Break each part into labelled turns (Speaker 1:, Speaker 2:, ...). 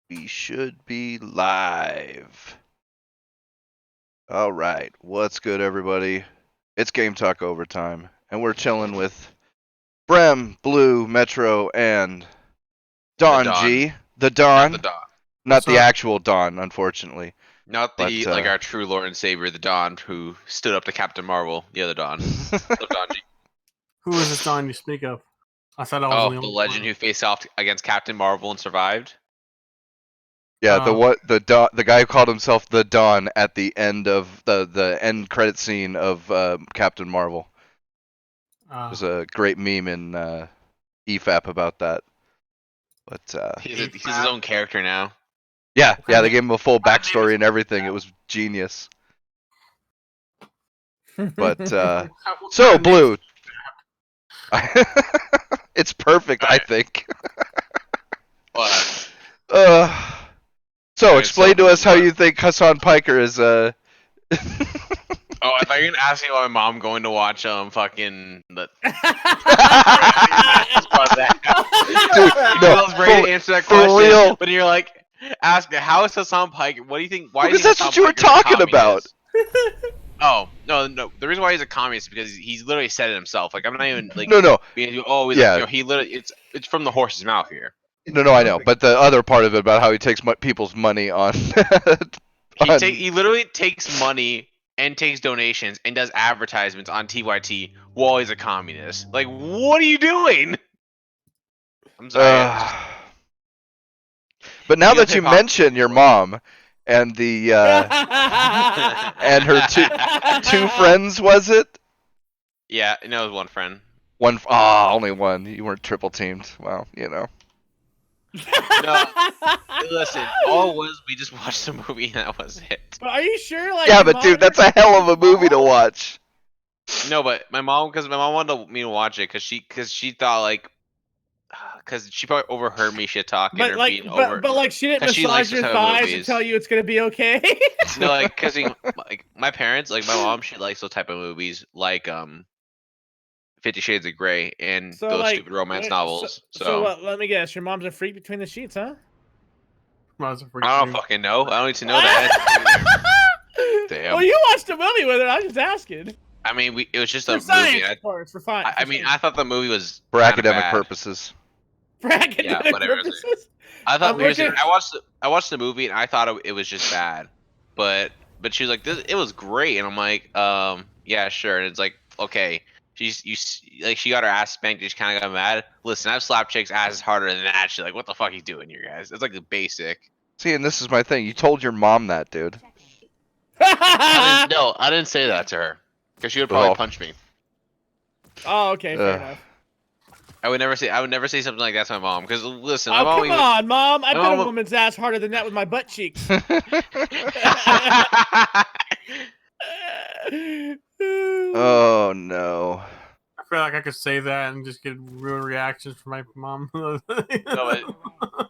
Speaker 1: We should be live. All right. What's good, everybody? It's Game Talk Overtime, and we're chilling with Brem, Blue, Metro, and Don
Speaker 2: Don.
Speaker 1: G. The
Speaker 2: Not
Speaker 1: Don.
Speaker 2: the Don.
Speaker 1: Not
Speaker 3: What's
Speaker 1: the
Speaker 3: up?
Speaker 1: actual Don, unfortunately.
Speaker 2: Not the
Speaker 1: But,
Speaker 2: like our true Lord and Savior, the Don, who stood up to Captain Marvel. The other Don. The Don G.
Speaker 3: Who is this Don you speak of? I thought I was
Speaker 2: Oh,
Speaker 3: the
Speaker 2: the
Speaker 3: only
Speaker 2: legend who faced off against Captain Marvel and survived.
Speaker 1: yeah,
Speaker 3: Oh.
Speaker 1: the guy who called himself the Don at the end of the end credit scene of Captain Marvel. There's a great meme in EFAP about that. But
Speaker 2: He's his own character now.
Speaker 1: yeah, they
Speaker 3: Okay.
Speaker 1: gave him a full backstory and everything. It was genius. But so Blue, it's perfect, I
Speaker 2: Alright.
Speaker 1: think.
Speaker 2: What?
Speaker 1: So
Speaker 2: Alright,
Speaker 1: explain
Speaker 2: so
Speaker 1: to us how
Speaker 2: what?
Speaker 1: you think Hassan Piker is.
Speaker 2: Oh, I thought you were gonna ask me about my mom going to watch fucking the.
Speaker 1: Dude, no,
Speaker 2: I was ready to answer that
Speaker 1: for
Speaker 2: question,
Speaker 1: real.
Speaker 2: but you're like, ask how is Hassan Piker? What do you think? Why? do you
Speaker 1: Because
Speaker 2: think
Speaker 1: that's what you were
Speaker 2: Hassan Piker's a
Speaker 1: talking about.
Speaker 2: communist? Oh no! The reason why he's a communist is because he's literally said it himself. Like I'm not even like
Speaker 1: No,
Speaker 2: being oh
Speaker 1: Yeah.
Speaker 2: like, he literally it's from the horse's mouth here.
Speaker 1: No, I know. But the other part of it about how he takes people's money on.
Speaker 2: He literally takes money and takes donations and does advertisements on TYT while he's a communist. Like what are you doing? I'm sorry.
Speaker 1: But now
Speaker 2: Real
Speaker 1: that you
Speaker 2: hip-hop.
Speaker 1: mention your mom and the and her two friends, was it?
Speaker 2: Yeah, no, it was one friend.
Speaker 1: One. Ah, only one. You weren't triple teamed. Well, you know.
Speaker 2: No, listen, all it was we just watched the movie and that was it.
Speaker 4: But are you sure? Like,
Speaker 1: Yeah,
Speaker 4: your
Speaker 1: but
Speaker 4: mom
Speaker 1: dude, that's a hell of a movie to watch.
Speaker 2: No, but my mom wanted me to watch it because she thought like because she probably overheard me shit talking
Speaker 4: But
Speaker 2: or
Speaker 4: like,
Speaker 2: being over.
Speaker 4: but like, she didn't
Speaker 2: 'Cause she likes
Speaker 4: massage
Speaker 2: those
Speaker 4: your
Speaker 2: type of
Speaker 4: thighs and
Speaker 2: movies.
Speaker 4: tell you it's gonna be okay.
Speaker 2: No, like because like my parents, like my mom, she likes those type of movies, like 50 Shades of Grey and
Speaker 4: So,
Speaker 2: those
Speaker 4: like,
Speaker 2: stupid romance
Speaker 4: wait,
Speaker 2: novels.
Speaker 4: So what? Let me guess. Your mom's a freak between the sheets, huh?
Speaker 2: I don't fucking know. I don't need to know that. Damn.
Speaker 4: Well, you watched the movie with her. I'm just asking.
Speaker 2: I mean, it was just
Speaker 4: For
Speaker 2: a
Speaker 4: science,
Speaker 2: movie.
Speaker 4: of course. For fun.
Speaker 2: I mean, I thought the movie was
Speaker 1: For
Speaker 2: kinda
Speaker 1: academic
Speaker 2: bad.
Speaker 1: purposes.
Speaker 4: For academic
Speaker 2: Yeah, whatever.
Speaker 4: purposes.
Speaker 2: I thought
Speaker 4: I'm looking-
Speaker 2: I watched the movie and I thought it was just bad, but she was like, it was great, and I'm like, yeah, sure, and it's like, okay, she got her ass spanked, and she kind of got mad. Listen, I've slapped chicks' asses harder than that. She's like, what the fuck are you doing here, guys? It's like the basic.
Speaker 1: See, and this is my thing. You told your mom that, dude.
Speaker 2: I didn't say that to her because she would probably
Speaker 1: Well.
Speaker 2: punch me.
Speaker 4: Oh, okay, fair enough.
Speaker 2: I would never say something like that to my mom because listen, my
Speaker 4: Oh,
Speaker 2: mom
Speaker 4: come on, Mom. I
Speaker 2: my
Speaker 4: bit a
Speaker 2: mom-
Speaker 4: woman's ass harder than that with my butt cheeks.
Speaker 1: Oh no.
Speaker 3: I feel like I could say that and just get real reactions from my mom.
Speaker 2: And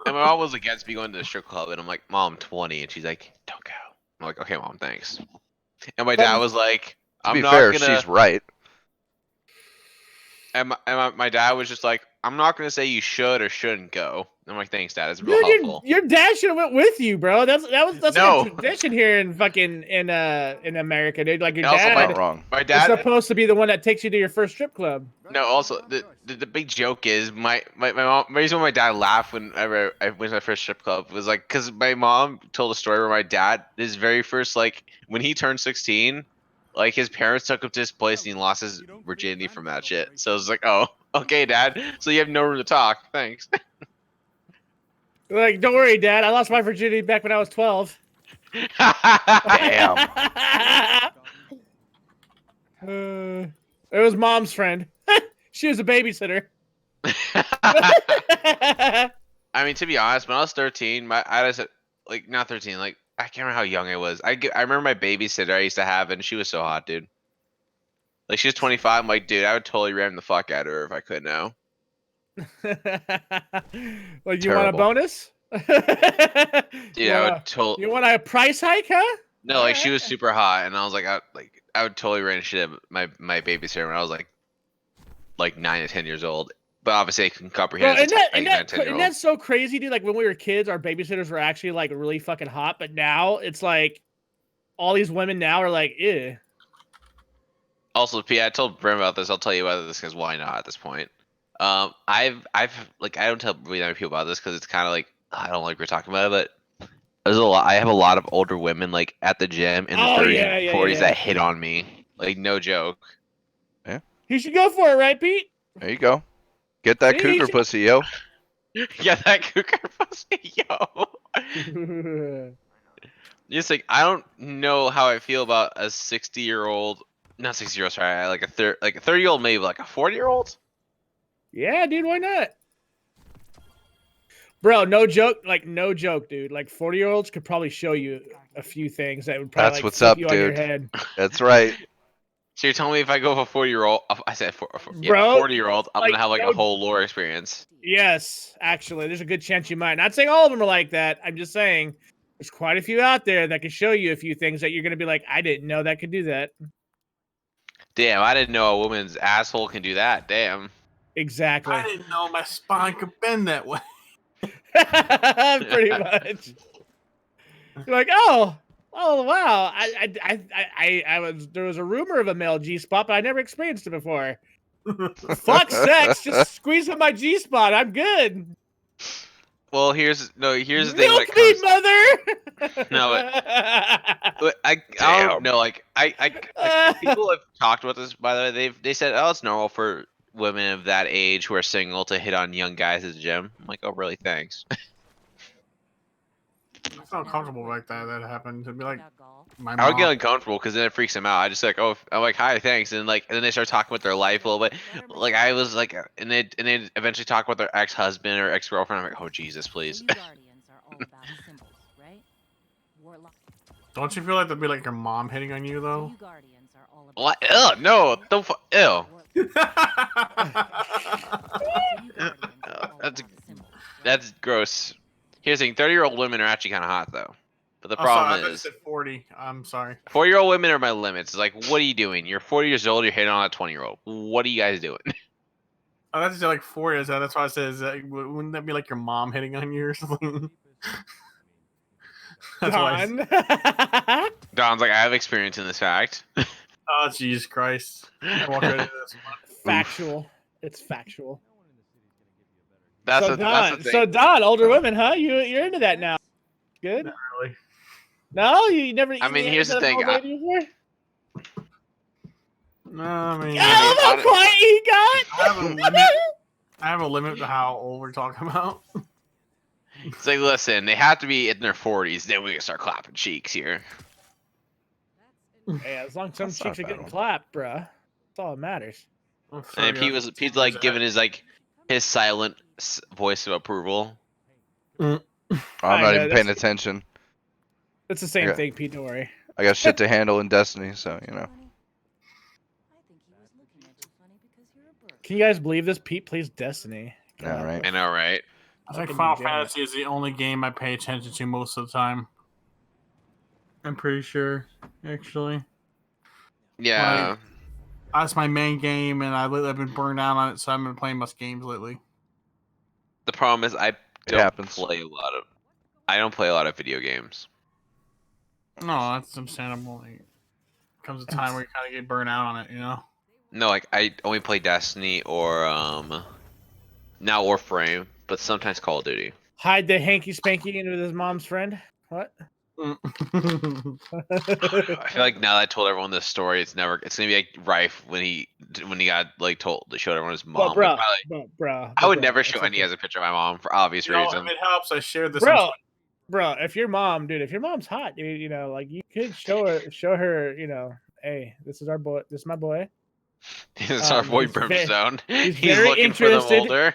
Speaker 2: my mom was against me going to the strip club, and I'm like, Mom, I'm 20, and she's like, don't go. I'm like, okay, Mom, thanks. And my dad was like,
Speaker 1: To
Speaker 2: I'm
Speaker 1: be
Speaker 2: not
Speaker 1: fair,
Speaker 2: gonna.
Speaker 1: she's right.
Speaker 2: And my dad was just like, I'm not gonna say you should or shouldn't go. I'm like, thanks, Dad. It's real
Speaker 4: Dude,
Speaker 2: helpful.
Speaker 4: your dad should have went with you, bro. That's
Speaker 2: No.
Speaker 4: like a tradition here in fucking in America, dude. Like your
Speaker 2: And also,
Speaker 4: dad
Speaker 1: Not wrong.
Speaker 2: My
Speaker 4: is
Speaker 2: dad.
Speaker 4: supposed to be the one that takes you to your first strip club.
Speaker 2: No, also the big joke is my mom. The reason why my dad laughed whenever I went to my first strip club was like because my mom told a story where my dad, his very first, like when he turned 16, like his parents took him to his place and he lost his virginity from that shit. So it's like, oh, okay, Dad. So you have no room to talk. Thanks.
Speaker 4: Like, don't worry, Dad. I lost my virginity back when I was 12.
Speaker 1: Damn.
Speaker 4: It was Mom's friend. She was a babysitter.
Speaker 2: I mean, to be honest, when I was 13, I was like not 13, like I can't remember how young I was. I remember my babysitter I used to have, and she was so hot, dude. Like she was 25. I'm like, dude, I would totally ram the fuck out of her if I could now.
Speaker 4: Like, you want a
Speaker 1: Terrible.
Speaker 4: bonus?
Speaker 2: Dude, I would totally.
Speaker 4: You want a price hike, huh?
Speaker 2: No, like she was super hot, and I was like, I would totally ran shit at my babysitter when I was like 9 to 10 years old. but obviously they can
Speaker 4: Bro,
Speaker 2: comprehend. it as a 10-year-old.
Speaker 4: and that's so crazy, dude. Like when we were kids, our babysitters were actually like really fucking hot, but now it's like all these women now are like, ew.
Speaker 2: Also, P, I told Brim about this. I'll tell you about this because why not at this point? I've like I don't tell really many people about this because it's kind of like I don't like we're talking about it, but there's a lot. I have a lot of older women like at the gym in the 30s and 40s that hit on me. Like no joke.
Speaker 4: You should go for it, right, Pete?
Speaker 1: There you go. Get that
Speaker 4: See,
Speaker 1: cougar
Speaker 4: she-
Speaker 1: pussy, yo.
Speaker 2: Yeah, that cougar pussy, yo. Just like I don't know how I feel about a 60-year-old, not 60-year-old, sorry, like a 30-year-old, maybe like a 40-year-old.
Speaker 4: Yeah, dude, why not? Bro, no joke, no joke, dude. Like 40-year-olds could probably show you a few things that would probably
Speaker 1: That's
Speaker 4: like,
Speaker 1: what's
Speaker 4: flip
Speaker 1: up,
Speaker 4: you on your
Speaker 1: dude.
Speaker 4: head.
Speaker 1: That's right.
Speaker 2: So you're telling me if I go for a 40-year-old, I said yeah,
Speaker 4: Bro,
Speaker 2: 40-year-old, I'm
Speaker 4: like,
Speaker 2: gonna have like
Speaker 4: no-
Speaker 2: a whole lore experience.
Speaker 4: Yes, actually, there's a good chance you might. Not saying all of them are like that. I'm just saying there's quite a few out there that can show you a few things that you're gonna be like, I didn't know that could do that.
Speaker 2: Damn, I didn't know a woman's asshole can do that. Damn.
Speaker 4: Exactly.
Speaker 3: I didn't know my spine could bend that way.
Speaker 4: Pretty much. You're like, oh wow. I was there was a rumor of a male G spot, but I never experienced it before. Fuck sex, just squeeze in my G spot. I'm good.
Speaker 2: Well, here's the thing. When
Speaker 4: Milk
Speaker 2: it
Speaker 4: me,
Speaker 2: comes,
Speaker 4: mother.
Speaker 2: No, but I don't know. Like people have talked about this. By the way, they said, oh, it's normal for women of that age who are single to hit on young guys at the gym. I'm like, oh, really? Thanks.
Speaker 3: I felt comfortable like that happened. To be like, my
Speaker 2: I would get
Speaker 3: mom.
Speaker 2: uncomfortable because then it freaks them out. I just like, oh, I'm like, hi, thanks, and then they start talking about their life a little bit. Like I was like, and they eventually talk about their ex-husband or ex-girlfriend. I'm like, oh Jesus, please.
Speaker 3: Don't you feel like that'd be like your mom hitting on you though?
Speaker 2: What? Ew, no, don't. Ew. That's gross. Here's the thing: 30-year-old women are actually kind of hot though. But the
Speaker 3: Oh, sorry, I
Speaker 2: problem
Speaker 3: thought you
Speaker 2: is,
Speaker 3: said 40. I'm sorry.
Speaker 2: 4-year-old women are my limits. It's like, what are you doing? You're 40 years old. You're hitting on a 20-year-old. What are you guys doing?
Speaker 3: I thought you said like 4 years. That's why I said, wouldn't that be like your mom hitting on you or something? That's why.
Speaker 2: Don's like, I have experience in this fact.
Speaker 3: Oh, Jesus Christ. I walked right into this one.
Speaker 4: Factual. It's factual.
Speaker 2: That's
Speaker 4: so,
Speaker 2: that's the thing.
Speaker 4: so Don, older women, huh? You're into that now. Good.
Speaker 3: Not really.
Speaker 4: No, you never.
Speaker 2: I mean, here's the thing.
Speaker 3: No, I mean,
Speaker 4: Oh, how quiet he
Speaker 3: I have a
Speaker 4: got!
Speaker 3: limit. I have a limit to how old we're talking about.
Speaker 2: It's like, listen, they have to be in their 40s. Then we can start clapping cheeks here.
Speaker 4: Hey, as long as some
Speaker 1: That's
Speaker 4: chicks
Speaker 1: not
Speaker 4: are getting
Speaker 1: bad.
Speaker 4: clapped, bruh. That's all that matters.
Speaker 2: And Pete's like giving his silent voice of approval.
Speaker 1: I'm
Speaker 4: I
Speaker 1: not
Speaker 4: know,
Speaker 1: even paying attention.
Speaker 4: It's the same
Speaker 1: Okay.
Speaker 4: thing, Pete. Don't worry.
Speaker 1: I got shit to handle in Destiny, so you know.
Speaker 4: Can you guys believe this? Pete plays Destiny.
Speaker 1: Yeah, right.
Speaker 2: I know, right?
Speaker 3: I think
Speaker 4: Fucking
Speaker 3: Final
Speaker 4: degenerate.
Speaker 3: Fantasy is the only game I pay attention to most of the time. I'm pretty sure, actually.
Speaker 2: Yeah.
Speaker 3: That's my main game, and I've been burned out on it, so I've been playing most games lately.
Speaker 2: The problem is I don't
Speaker 1: happens.
Speaker 2: play a lot of. I don't play a lot of video games.
Speaker 3: No, that's understandable. Like, comes a time where you kind of get burned out on it, you know?
Speaker 2: No, like I only play Destiny or now Warframe, but sometimes Call of Duty.
Speaker 4: Hide the hanky spanky in with his mom's friend. What?
Speaker 2: I feel like now that I told everyone this story, it's gonna be like rife when he got like showed everyone his mom.
Speaker 4: Bro,
Speaker 2: Like,
Speaker 4: bro.
Speaker 2: I would never show any as a picture of my mom for obvious
Speaker 3: You know,
Speaker 2: reasons.
Speaker 3: if it helps, I shared this.
Speaker 4: Bro, if your mom's hot, dude, you know, like you could show her, you know, hey, this is our boy, this is my boy.
Speaker 2: It's our boy
Speaker 4: he's very-
Speaker 2: Brimstone.
Speaker 4: he's
Speaker 2: He's
Speaker 4: very
Speaker 2: looking for them
Speaker 4: interested.
Speaker 2: older.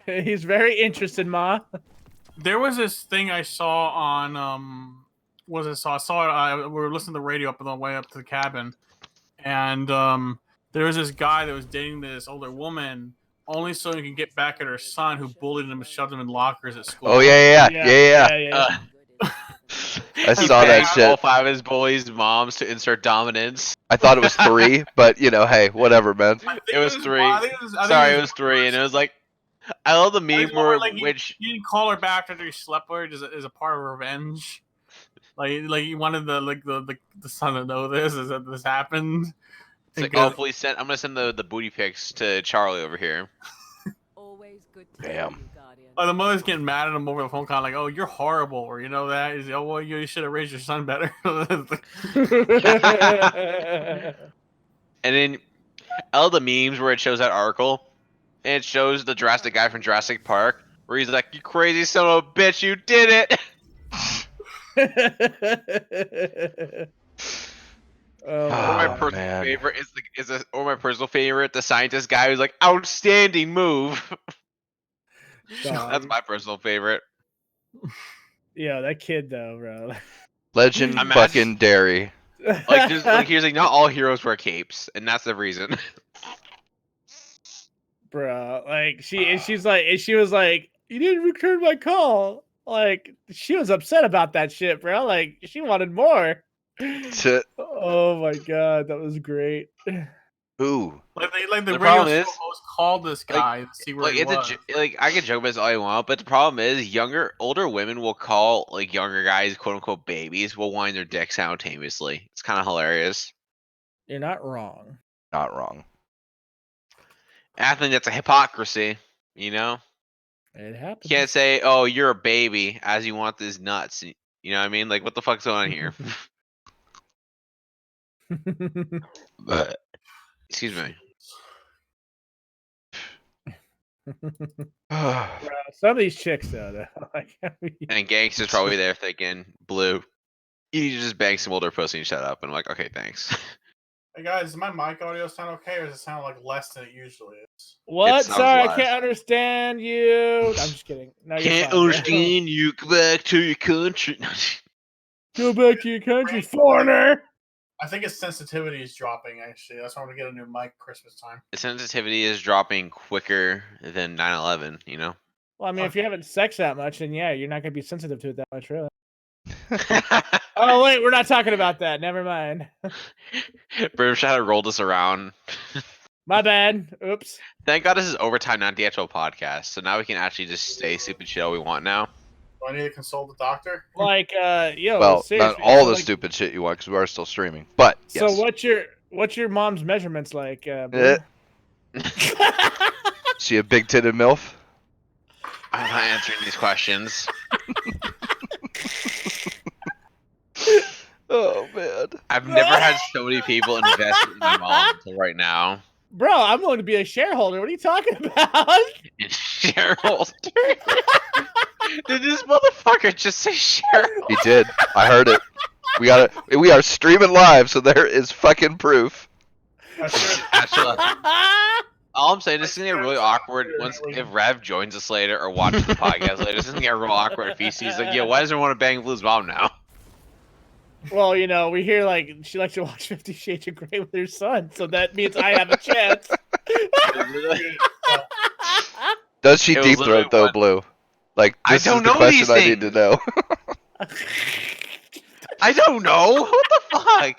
Speaker 4: He's very interested, Ma.
Speaker 3: There was this thing I saw on I saw it. We were listening to the radio up on the way up to the cabin, and there was this guy that was dating this older woman only so he can get back at her son who bullied him and shoved him in lockers at school.
Speaker 1: Oh yeah. I
Speaker 2: He
Speaker 1: saw that
Speaker 2: banged all
Speaker 1: shit.
Speaker 2: 5 of his boys' moms to insert dominance.
Speaker 1: I thought it was 3, but you know, hey, whatever, man.
Speaker 3: I think
Speaker 2: It was 3.
Speaker 3: I think
Speaker 2: Sorry, it was 3, and it was like I love the
Speaker 3: I
Speaker 2: meme
Speaker 3: just love
Speaker 2: where
Speaker 3: her, like,
Speaker 2: which
Speaker 3: you didn't call her back after you slept with her as a part of revenge. Like you wanted the son to know this, is that this happened.
Speaker 2: it's like,
Speaker 3: Because
Speaker 2: oh please send. I'm gonna send the booty pics to Charlie over here.
Speaker 5: Always good to
Speaker 1: Damn.
Speaker 5: see you, Guardian.
Speaker 3: the mother's getting mad at him over the phone call, like, "Oh, you're horrible," or you know that. He's, "Oh, well, you should have raised your son better."
Speaker 2: And then I love the memes where it shows that article, and it shows the Jurassic guy from Jurassic Park, where he's like, "You crazy son of a bitch, you did it!"
Speaker 4: Oh,
Speaker 2: Or my
Speaker 1: Oh,
Speaker 2: personal
Speaker 1: man.
Speaker 2: favorite or my personal favorite, the scientist guy who's like, "Outstanding move." That's my personal favorite.
Speaker 4: Yeah, that kid though, bro.
Speaker 1: Legend
Speaker 2: Imagine-
Speaker 1: fucking dairy.
Speaker 2: Like, just like here's like, not all heroes wear capes, and that's the reason.
Speaker 4: Bro, like she's like, and she was like, "You didn't return my call." Like she was upset about that shit, bro. Like she wanted more.
Speaker 1: To
Speaker 4: Oh my god, that was great.
Speaker 1: who?
Speaker 3: like the
Speaker 2: The
Speaker 3: radio
Speaker 2: problem
Speaker 3: show
Speaker 2: is,
Speaker 3: host called this guy to see where
Speaker 2: like
Speaker 3: he
Speaker 2: it's
Speaker 3: was.
Speaker 2: like I can joke about this all I want, but the problem is older women will call like younger guys quote unquote babies while wanting their dick simultaneously. It's kind of hilarious.
Speaker 4: You're not wrong.
Speaker 1: Not wrong.
Speaker 2: I think that's a hypocrisy, you know.
Speaker 4: It happens.
Speaker 2: You can't say, "Oh, you're a baby," as you want this nuts. You know what I mean? Like, what the fuck's going on here? But excuse me.
Speaker 4: Bro, some of these chicks though, like, I mean,
Speaker 2: And Gangsta's probably there thinking, "Blue, you need to just bang some older pussy and shut up." And I'm like, "Okay, thanks."
Speaker 3: Hey guys, does my mic audio sound okay, or does it sound like less than it usually is?
Speaker 4: what?
Speaker 2: sounds
Speaker 4: Sorry, I
Speaker 2: live.
Speaker 4: can't understand you. I'm just kidding. No, you're
Speaker 2: Can't
Speaker 4: fine, bro.
Speaker 2: understand you. Go back to your country.
Speaker 4: Go back to your country, foreigner.
Speaker 3: I think its sensitivity is dropping. Actually, that's why I'm gonna get a new mic Christmas time.
Speaker 2: The sensitivity is dropping quicker than 9/11. You know.
Speaker 4: Well, I mean, if you're having sex that much, then yeah, you're not gonna be sensitive to it that much, really. Oh wait, we're not talking about that. Never mind.
Speaker 2: British had to roll this around.
Speaker 4: My bad. Oops.
Speaker 2: Thank God this is overtime, not the actual podcast. So now we can actually just say stupid shit all we want now.
Speaker 3: Do I need to consult the doctor?
Speaker 4: Like, yo.
Speaker 1: Well,
Speaker 4: seriously,
Speaker 1: not all
Speaker 4: so,
Speaker 1: the
Speaker 4: like,
Speaker 1: stupid shit you want because we are still streaming. But
Speaker 4: So
Speaker 1: yes.
Speaker 4: what's your mom's measurements like? Blue?
Speaker 1: She a big titted MILF?
Speaker 2: I'm not answering these questions.
Speaker 1: Oh man.
Speaker 2: I've never had so many people invest in my mom until right now.
Speaker 4: Bro, I'm willing to be a shareholder. What are you talking about?
Speaker 2: In shareholder. Did this motherfucker just say shareholder?
Speaker 1: He did. I heard it. We are streaming live, so there is fucking proof.
Speaker 2: Actually, all I'm saying is, this is gonna get really awkward once if Rev joins us later or watches the podcast later. This is gonna get real awkward if he sees like, yo, why does everyone want to bang Blue's mom now?
Speaker 4: Well, you know, we hear like she likes to watch 50 Shades of Grey with her son, so that means I have a chance.
Speaker 1: Does she
Speaker 2: It was
Speaker 1: deep
Speaker 2: literally
Speaker 1: throat though,
Speaker 2: one-
Speaker 1: Blue? Like
Speaker 2: I
Speaker 1: this
Speaker 2: don't
Speaker 1: is the
Speaker 2: know
Speaker 1: question
Speaker 2: these
Speaker 1: I need to
Speaker 2: things.
Speaker 1: know.
Speaker 2: I don't know. What the fuck?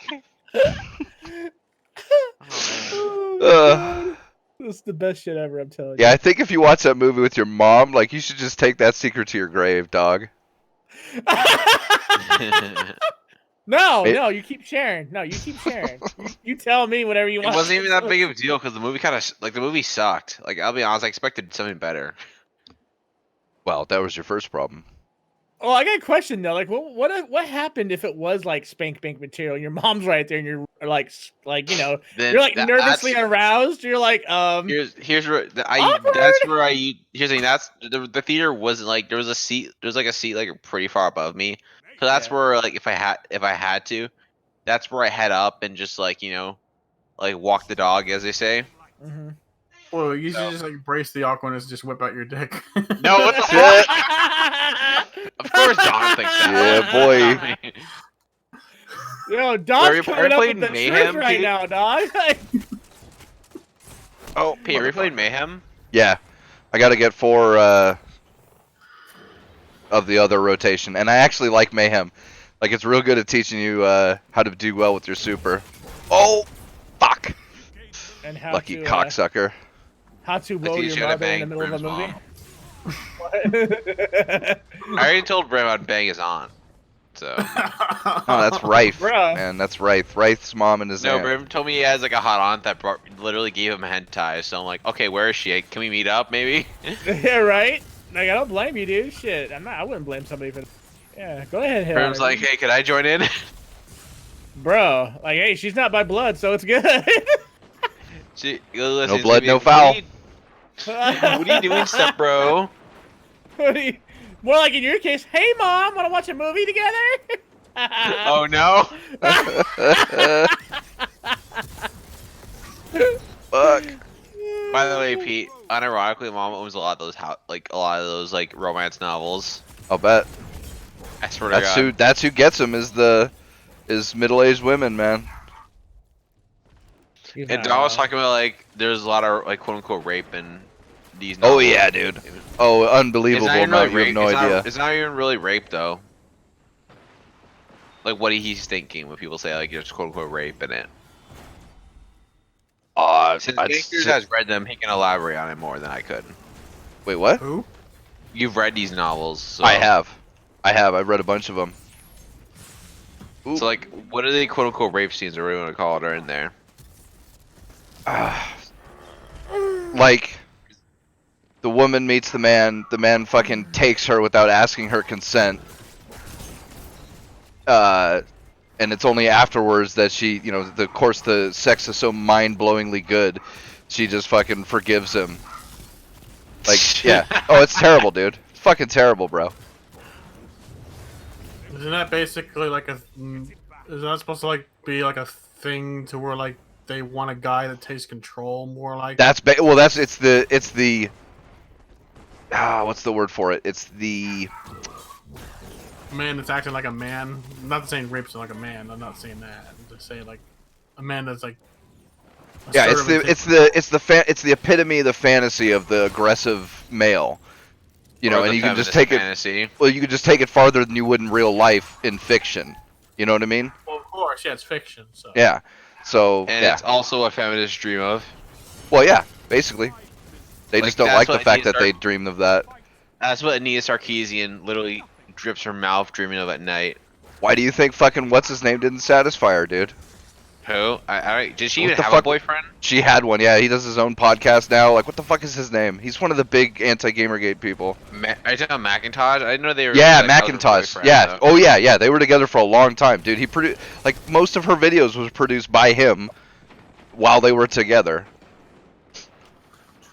Speaker 4: Oh, my
Speaker 1: Uh,
Speaker 4: God. This is the best shit ever, I'm telling
Speaker 1: yeah, I think if you watch that movie with your mom, like you should just take that secret to your grave, dog.
Speaker 4: you. No,
Speaker 1: It-
Speaker 4: no, you keep sharing. No, you keep sharing. You tell me whatever you
Speaker 2: It
Speaker 4: want.
Speaker 2: wasn't even that big of a deal because the movie kind of like the movie sucked. Like I'll be honest, I expected something better.
Speaker 1: Well, that was your first problem.
Speaker 4: Oh, I got a question though. Like, what happened if it was like spank bank material? Your mom's right there, and you're like you know,
Speaker 2: Then
Speaker 4: you're like
Speaker 2: that-
Speaker 4: nervously
Speaker 2: that's-
Speaker 4: around. You're like,
Speaker 2: Here's where
Speaker 4: Awkward.
Speaker 2: that's where I here's the thing, that's the theater wasn't like there was a seat like pretty far above me, so that's
Speaker 4: Yeah.
Speaker 2: where like if I had to, that's where I head up and just like like walk the dog as they say.
Speaker 4: Mhm.
Speaker 3: Well, you should
Speaker 2: No.
Speaker 3: just like brace the awkwardness, just whip out your dick.
Speaker 2: No, what the fuck? Of course, Don thinks that.
Speaker 1: Yeah, boy.
Speaker 4: Yo, Don's
Speaker 2: Are you
Speaker 4: coming up
Speaker 2: playing
Speaker 4: with the
Speaker 2: Mayhem,
Speaker 4: truth right
Speaker 2: Pete?
Speaker 4: now, dog.
Speaker 1: Oh,
Speaker 2: Hey, are we playing Mayhem?
Speaker 1: yeah. I got to get 4 of the other rotation, and I actually like Mayhem. Like it's real good at teaching you how to do well with your super. Oh, fuck!
Speaker 4: And how
Speaker 1: Lucky
Speaker 4: to,
Speaker 1: cocksucker.
Speaker 4: How to
Speaker 2: Like
Speaker 4: blow
Speaker 2: he's
Speaker 4: your
Speaker 2: gonna
Speaker 4: mother in the
Speaker 2: bang
Speaker 4: middle of a
Speaker 2: Brim's
Speaker 4: movie.
Speaker 2: mom. I already told Brim I'd bang his aunt. So
Speaker 1: Oh, that's Rife,
Speaker 4: Bruh.
Speaker 1: man. That's Rife. Rife's mom and his
Speaker 2: no,
Speaker 1: aunt.
Speaker 2: Brim told me he has like a hot aunt that literally gave him hentai. So I'm like, okay, where is she? Can we meet up, maybe?
Speaker 4: Yeah, right. Like I don't blame you, dude. Shit, I wouldn't blame somebody for. Yeah, go ahead. hit on
Speaker 2: Brim's
Speaker 4: her,
Speaker 2: like,
Speaker 4: dude.
Speaker 2: hey, could I join in?
Speaker 4: Bro, like, hey, she's not by blood, so it's good.
Speaker 2: Listen,
Speaker 1: blood,
Speaker 2: she's
Speaker 1: no
Speaker 2: like,
Speaker 1: foul.
Speaker 2: What are you doing, step bro?
Speaker 4: More like in your case, hey mom, wanna watch a movie together?
Speaker 2: Oh no!
Speaker 1: Fuck.
Speaker 2: By the way, Pete, unironically, Mom owns a lot of those like romance novels.
Speaker 1: I'll bet.
Speaker 2: I swear to God.
Speaker 1: That's who gets them is middle-aged women, man.
Speaker 4: He's
Speaker 2: And
Speaker 4: not
Speaker 2: Don was
Speaker 4: wrong.
Speaker 2: talking about like there's a lot of like quote unquote rape in these
Speaker 1: Oh
Speaker 2: novels.
Speaker 1: yeah, dude. Oh, unbelievable
Speaker 2: It's not even
Speaker 1: amount.
Speaker 2: really
Speaker 1: You have
Speaker 2: rape.
Speaker 1: no idea.
Speaker 2: It's not even really rape though. Like what he's thinking when people say like there's quote unquote rape in it. Since Gangsters has read them, he can elaborate on it more than I could.
Speaker 1: Wait, what?
Speaker 3: Who?
Speaker 2: You've read these novels, so
Speaker 1: I have. I've read a bunch of them. Ooh.
Speaker 2: So like, what are the quote unquote rape scenes, or what do you want to call it, are in there?
Speaker 1: Like, the woman meets the man fucking takes her without asking her consent. And it's only afterwards that she, of course the sex is so mind-blowingly good, she just fucking forgives him. Like, yeah. Oh, it's terrible, dude. It's fucking terrible, bro.
Speaker 3: Isn't that basically like a? Is that supposed to like be like a thing to where like they want a guy that takes control more like?
Speaker 1: It's the what's the word for it? It's the
Speaker 3: A man that's acting like a man. I'm not saying rapes like a man. I'm not saying that. I'm just saying like a man that's like.
Speaker 1: yeah,
Speaker 3: assertive and
Speaker 1: it's the epitome of the fantasy of the aggressive male.
Speaker 2: Or
Speaker 1: And
Speaker 2: the
Speaker 1: you can just
Speaker 2: feminist
Speaker 1: take
Speaker 2: fantasy.
Speaker 1: it. Well, you can just take it farther than you would in real life in fiction. You know what I mean?
Speaker 3: Well, of course, yeah, it's fiction. So.
Speaker 1: Yeah. So
Speaker 2: And
Speaker 1: yeah.
Speaker 2: it's also what feminists dream of.
Speaker 1: Well, yeah. Basically, they
Speaker 2: Like,
Speaker 1: just don't
Speaker 2: that's
Speaker 1: like the
Speaker 2: what
Speaker 1: fact
Speaker 2: these
Speaker 1: that they
Speaker 2: are-
Speaker 1: dream of that.
Speaker 2: That's what Anita Sarkeesian literally drips her mouth dreaming of at night.
Speaker 1: Why do you think fucking what's his name didn't satisfy her, dude?
Speaker 2: Who? Did she
Speaker 1: What
Speaker 2: even
Speaker 1: the
Speaker 2: have a
Speaker 1: fuck?
Speaker 2: boyfriend?
Speaker 1: She had one. Yeah, he does his own podcast now. Like, what the fuck is his name? He's one of the big anti-Gamergate people.
Speaker 2: Are you talking about Macintosh? I didn't know they were.
Speaker 1: Yeah,
Speaker 2: like, that was her
Speaker 1: Macintosh.
Speaker 2: boyfriend,
Speaker 1: Yeah.
Speaker 2: though.
Speaker 1: Oh yeah, yeah. They were together for a long time, dude. He produced like most of her videos was produced by him while they were together.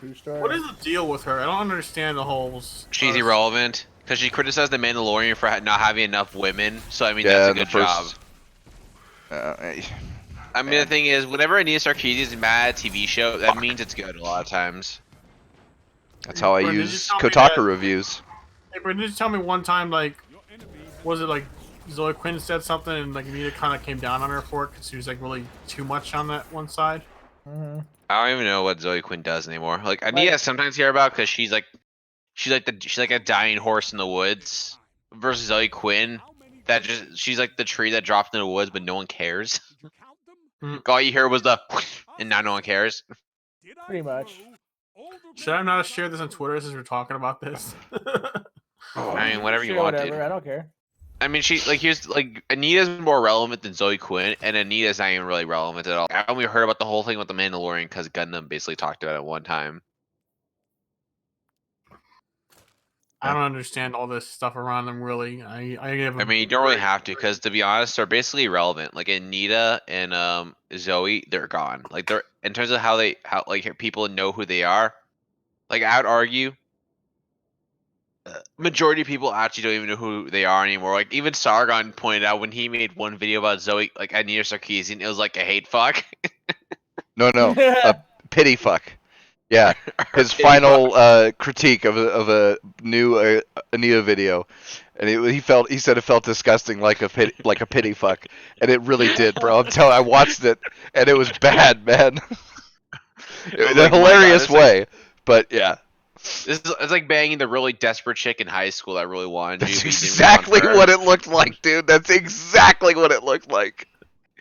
Speaker 4: True story.
Speaker 3: What is the deal with her? I don't understand the whole.
Speaker 2: She's irrelevant because she criticized the Mandalorian for not having enough women. So I mean,
Speaker 1: Yeah,
Speaker 2: that's a
Speaker 1: the
Speaker 2: good
Speaker 1: first-
Speaker 2: job. I mean, the thing is, whenever Anita Sarkeesian is mad at a TV show, that means it's good a lot of times.
Speaker 1: That's how I
Speaker 3: Bro, did you
Speaker 1: use
Speaker 3: tell me
Speaker 1: Kotaku
Speaker 3: that-
Speaker 1: reviews.
Speaker 3: Hey, but did you tell me one time like, was it like Zoe Quinn said something and like Anita kind of came down on her for it because she was like really too much on that one side?
Speaker 4: Mhm.
Speaker 2: I don't even know what Zoe Quinn does anymore. Like Anita, I sometimes hear about because she's like a dying horse in the woods versus Zoe Quinn. She's like the tree that dropped in the woods, but no one cares. All you hear was the and now no one cares.
Speaker 4: Pretty much.
Speaker 3: Should I not share this on Twitter since we're talking about this?
Speaker 2: I mean, whatever you
Speaker 4: Sure,
Speaker 2: want,
Speaker 4: whatever.
Speaker 2: dude.
Speaker 4: I don't care.
Speaker 2: I mean, here's like Anita's more relevant than Zoe Quinn, and Anita's not even really relevant at all. I only heard about the whole thing with the Mandalorian because Gundam basically talked about it one time.
Speaker 3: I don't understand all this stuff around them really. I
Speaker 2: mean, you don't really have to because, to be honest, they're basically irrelevant. Like Anita and Zoe, they're gone. Like they're in terms of how like people know who they are. Like I would argue, majority of people actually don't even know who they are anymore. Like even Sargon pointed out when he made one video about Zoe, like Anita Sarkeesian, it was like a hate fuck.
Speaker 1: No, a pity fuck. Yeah, his
Speaker 2: Pity
Speaker 1: final critique of a new Anita video, and he said it felt disgusting like a pity fuck, and it really did, bro. I'm telling, I watched it, and it was bad, man. In a
Speaker 2: Like, my
Speaker 1: hilarious
Speaker 2: God, it's
Speaker 1: way, but yeah,
Speaker 2: It's like banging the really desperate chick in high school that really wanted you.
Speaker 1: that's
Speaker 2: but you didn't
Speaker 1: exactly
Speaker 2: want her.
Speaker 1: what it looked like, dude. That's exactly what it looked like.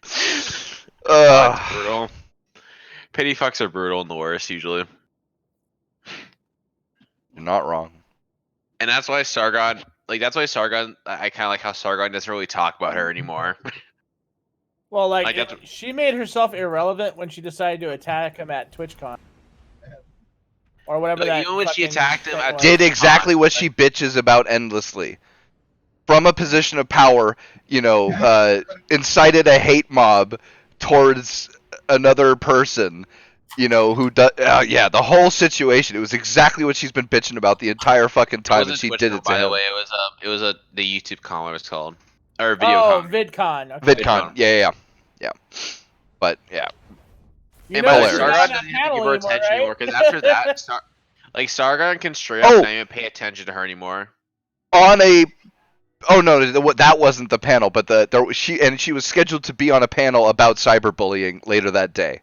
Speaker 2: That's
Speaker 1: Ugh.
Speaker 2: brutal. Pity fucks are brutal and the worst usually.
Speaker 1: Yeah, 'cause
Speaker 2: Pity fucks are brutal. And the worst usually.
Speaker 1: fucking You're not wrong.
Speaker 2: And that's why Sargon, I kind of like how Sargon doesn't really talk about her anymore.
Speaker 4: Well, like,
Speaker 2: Like, that's-
Speaker 4: she made herself irrelevant when she decided to attack him at TwitchCon. Or whatever
Speaker 2: Like,
Speaker 4: that.
Speaker 2: even when she
Speaker 4: fucking
Speaker 2: attacked him
Speaker 4: thing
Speaker 2: at
Speaker 4: was.
Speaker 1: Did exactly what she bitches about endlessly. From a position of power, incited a hate mob towards another person, who does. Yeah, the whole situation. It was exactly what she's been bitching about the entire fucking time, and she did it to
Speaker 2: by the
Speaker 1: him.
Speaker 2: way. It was the YouTube con. What it's called, or video
Speaker 4: Oh,
Speaker 2: con.
Speaker 4: VidCon. Okay.
Speaker 1: VidCon. Yeah. But yeah,
Speaker 4: You
Speaker 2: And
Speaker 4: know
Speaker 2: by the way,
Speaker 4: she's
Speaker 1: hilarious.
Speaker 4: not
Speaker 2: Sargon
Speaker 4: on
Speaker 2: doesn't
Speaker 4: that
Speaker 2: have to give
Speaker 4: panel
Speaker 2: her
Speaker 4: anymore,
Speaker 2: attention
Speaker 4: right?
Speaker 2: anymore because after that, Sargon can straight up
Speaker 1: Oh.
Speaker 2: not even pay attention to her anymore.
Speaker 1: on a. Oh no, that wasn't the panel, but she was scheduled to be on a panel about cyberbullying later that day.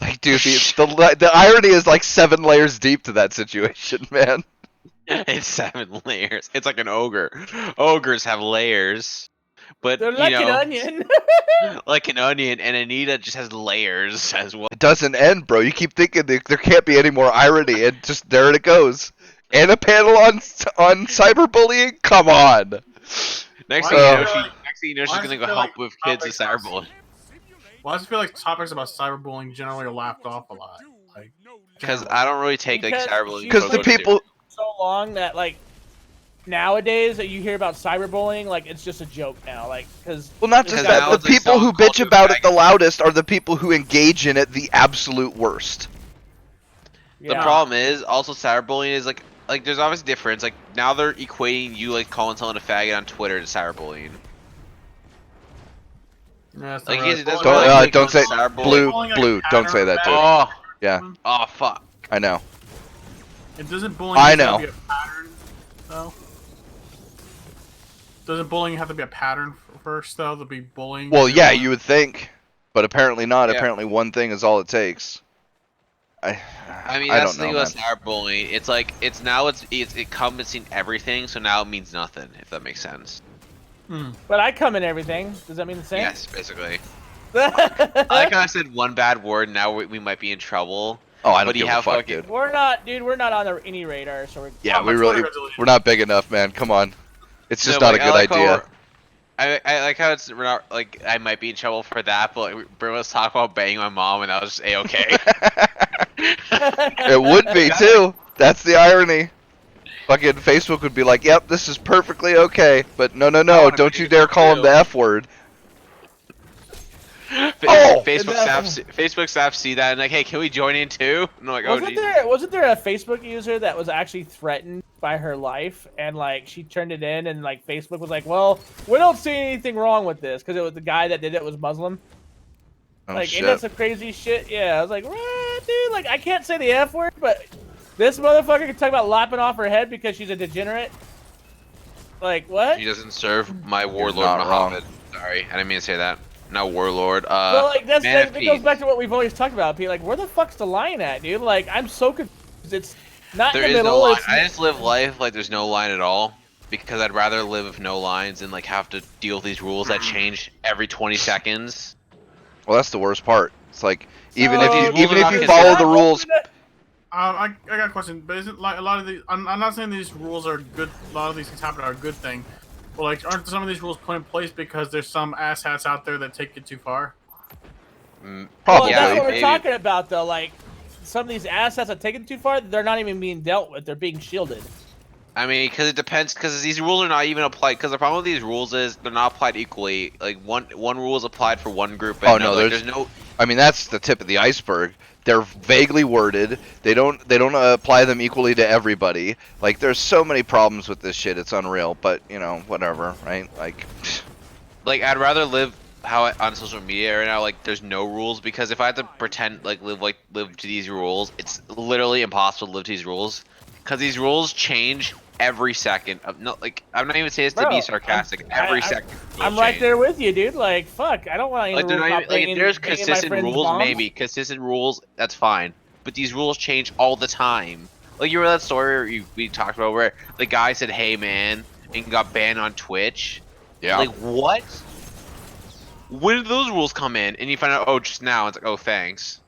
Speaker 1: Like, dude, the irony is like 7 layers deep to that situation, man.
Speaker 2: It's 7 layers. It's like an ogre. Ogres have layers, but
Speaker 4: They're like an onion.
Speaker 2: like an onion. And Anita just has layers as well.
Speaker 1: It doesn't end, bro. You keep thinking there can't be any more irony, and just there it goes. And a panel on cyberbullying? Come on.
Speaker 2: Next
Speaker 3: Why
Speaker 2: thing
Speaker 3: do
Speaker 2: you
Speaker 3: I
Speaker 2: know,
Speaker 3: feel
Speaker 2: she's
Speaker 3: why
Speaker 2: gonna
Speaker 3: does it
Speaker 2: go
Speaker 3: feel
Speaker 2: help
Speaker 3: like
Speaker 2: with kids in
Speaker 3: topics are-
Speaker 2: cyberbullying.
Speaker 3: Well, I just feel like topics about cyberbullying generally are laughed off a lot. Like,
Speaker 2: Because
Speaker 3: generally.
Speaker 2: I don't really take like
Speaker 4: Because
Speaker 2: cyberbullying.
Speaker 4: she
Speaker 1: Because the
Speaker 4: Like,
Speaker 1: people.
Speaker 4: So long that like nowadays that you hear about cyberbullying, like it's just a joke now. Like because
Speaker 1: Well, not just
Speaker 2: Because
Speaker 1: that.
Speaker 2: now
Speaker 1: The
Speaker 2: it's like
Speaker 1: people who
Speaker 2: someone called
Speaker 1: bitch
Speaker 2: you a
Speaker 1: about it the
Speaker 2: faggot.
Speaker 1: loudest are the people who engage in it the absolute worst.
Speaker 2: The problem is also cyberbullying is like there's obviously a difference. Like now they're equating you like calling someone a faggot on Twitter to cyberbullying.
Speaker 3: Yeah, it's
Speaker 2: Like,
Speaker 3: not
Speaker 2: it doesn't
Speaker 1: Don't
Speaker 2: really
Speaker 1: uh,
Speaker 2: make
Speaker 1: don't say
Speaker 2: cyberbullying.
Speaker 1: blue.
Speaker 3: Bullying like a
Speaker 1: Blue. Don't say
Speaker 3: pattern
Speaker 1: that,
Speaker 3: of
Speaker 1: dude.
Speaker 2: Oh,
Speaker 1: Yeah,
Speaker 2: oh fuck.
Speaker 1: I know.
Speaker 3: It doesn't bullying.
Speaker 1: I
Speaker 3: have to
Speaker 1: know.
Speaker 3: Be a pattern, though. Doesn't bullying have to be a pattern first, though, to be bullying?
Speaker 1: Well, yeah,
Speaker 3: everyone?
Speaker 1: you would think, but apparently not.
Speaker 2: Yeah.
Speaker 1: Apparently, one thing is all it takes.
Speaker 2: I mean,
Speaker 1: I
Speaker 2: that's
Speaker 1: don't
Speaker 2: the thing
Speaker 1: know,
Speaker 2: about
Speaker 1: man.
Speaker 2: cyberbullying. It's like it's encompassing everything, so now it means nothing. If that makes sense.
Speaker 3: Hmm.
Speaker 4: But I come in everything. Does that mean the same?
Speaker 2: Yes, basically. I like how I said one bad word. Now we might be in trouble.
Speaker 1: Oh, I don't
Speaker 2: But you
Speaker 1: give a
Speaker 2: have
Speaker 1: fuck,
Speaker 2: fucking-
Speaker 1: dude.
Speaker 4: We're not, dude. We're not on any radar, so we're.
Speaker 1: Yeah,
Speaker 3: Oh, my
Speaker 1: we really,
Speaker 3: Twitter resolution.
Speaker 1: we're not big enough, man. Come on, it's just
Speaker 2: No,
Speaker 1: not a
Speaker 2: but
Speaker 1: good
Speaker 2: I like how
Speaker 1: idea.
Speaker 2: I like how we're not like I might be in trouble for that, but like, Brim was talking about banging my mom, and I was just a-okay.
Speaker 1: It would be too. That's the irony. Fucking Facebook would be like, "Yep, this is perfectly okay," but no,
Speaker 2: wanna
Speaker 1: don't
Speaker 2: be
Speaker 1: you dare call him
Speaker 2: too.
Speaker 1: the F word.
Speaker 2: Facebook
Speaker 4: and
Speaker 2: Facebook staff see that and like, hey, can we join in too? And I'm like, oh, geez.
Speaker 4: Wasn't there a Facebook user that was actually threatened by her life, and like she turned it in, and like Facebook was like, well, we don't see anything wrong with this because it was the guy that did it was Muslim.
Speaker 1: Oh
Speaker 4: Like,
Speaker 1: shit.
Speaker 4: ain't that some crazy shit? Yeah, I was like, what, dude? Like, I can't say the F word, but this motherfucker can talk about lopping off her head because she's a degenerate. Like, what?
Speaker 2: She doesn't serve my warlord
Speaker 1: not wrong.
Speaker 2: Muhammad. Sorry, I didn't mean to say that. No warlord.
Speaker 4: Well, like
Speaker 2: Man
Speaker 4: that
Speaker 2: of
Speaker 4: it goes
Speaker 2: Peace.
Speaker 4: back to what we've always talked about. Pete. Like, where the fuck's the line at, dude? Like, I'm so confused. It's not
Speaker 2: There
Speaker 4: in
Speaker 2: is
Speaker 4: the
Speaker 2: no
Speaker 4: middle.
Speaker 2: line.
Speaker 4: It's
Speaker 2: I just live life like there's no line at all because I'd rather live with no lines than like have to deal with these rules that change every 20 seconds.
Speaker 1: Well, that's the worst part. It's like even
Speaker 2: So,
Speaker 1: if
Speaker 2: these
Speaker 1: you
Speaker 2: rules are not
Speaker 1: follow
Speaker 2: consistent.
Speaker 1: the rules,
Speaker 3: I got a question, but isn't like a lot of these? I'm not saying these rules are good. A lot of these things happen are a good thing. But like, aren't some of these rules put in place because there's some asshats out there that take it too far?
Speaker 2: Mm,
Speaker 1: Probably.
Speaker 4: Well, that's what we're
Speaker 2: maybe.
Speaker 4: talking about, though. Like, some of these assets are taken too far. They're not even being dealt with. They're being shielded.
Speaker 2: I mean, because it depends. Because these rules are not even applied. Because the problem with these rules is they're not applied equally. Like one rule is applied for one group. And
Speaker 1: Oh, no,
Speaker 2: like,
Speaker 1: there's-
Speaker 2: no.
Speaker 1: I mean that's the tip of the iceberg. They're vaguely worded. They don't apply them equally to everybody. Like there's so many problems with this shit. It's unreal. But whatever, right? Like,
Speaker 2: Like I'd rather live on social media right now. Like there's no rules because if I have to pretend live to these rules, it's literally impossible to live to these rules. Because these rules change every second. I'm not even saying this to
Speaker 4: Bro,
Speaker 2: be sarcastic. Every second.
Speaker 4: I'm
Speaker 2: rules
Speaker 4: right
Speaker 2: change.
Speaker 4: there with you, dude. Like, fuck. I don't want any
Speaker 2: Like, they're
Speaker 4: rules
Speaker 2: not
Speaker 4: about
Speaker 2: even, like
Speaker 4: bringing-
Speaker 2: if there's
Speaker 4: bringing my
Speaker 2: consistent
Speaker 4: friends
Speaker 2: rules,
Speaker 4: bombs.
Speaker 2: maybe consistent rules, that's fine. But these rules change all the time. Like you remember that story we talked about where the guy said, "Hey man," and got banned on Twitch.
Speaker 1: yeah.
Speaker 2: Like what? When did those rules come in? And you find out, oh, just now. It's like, oh, thanks.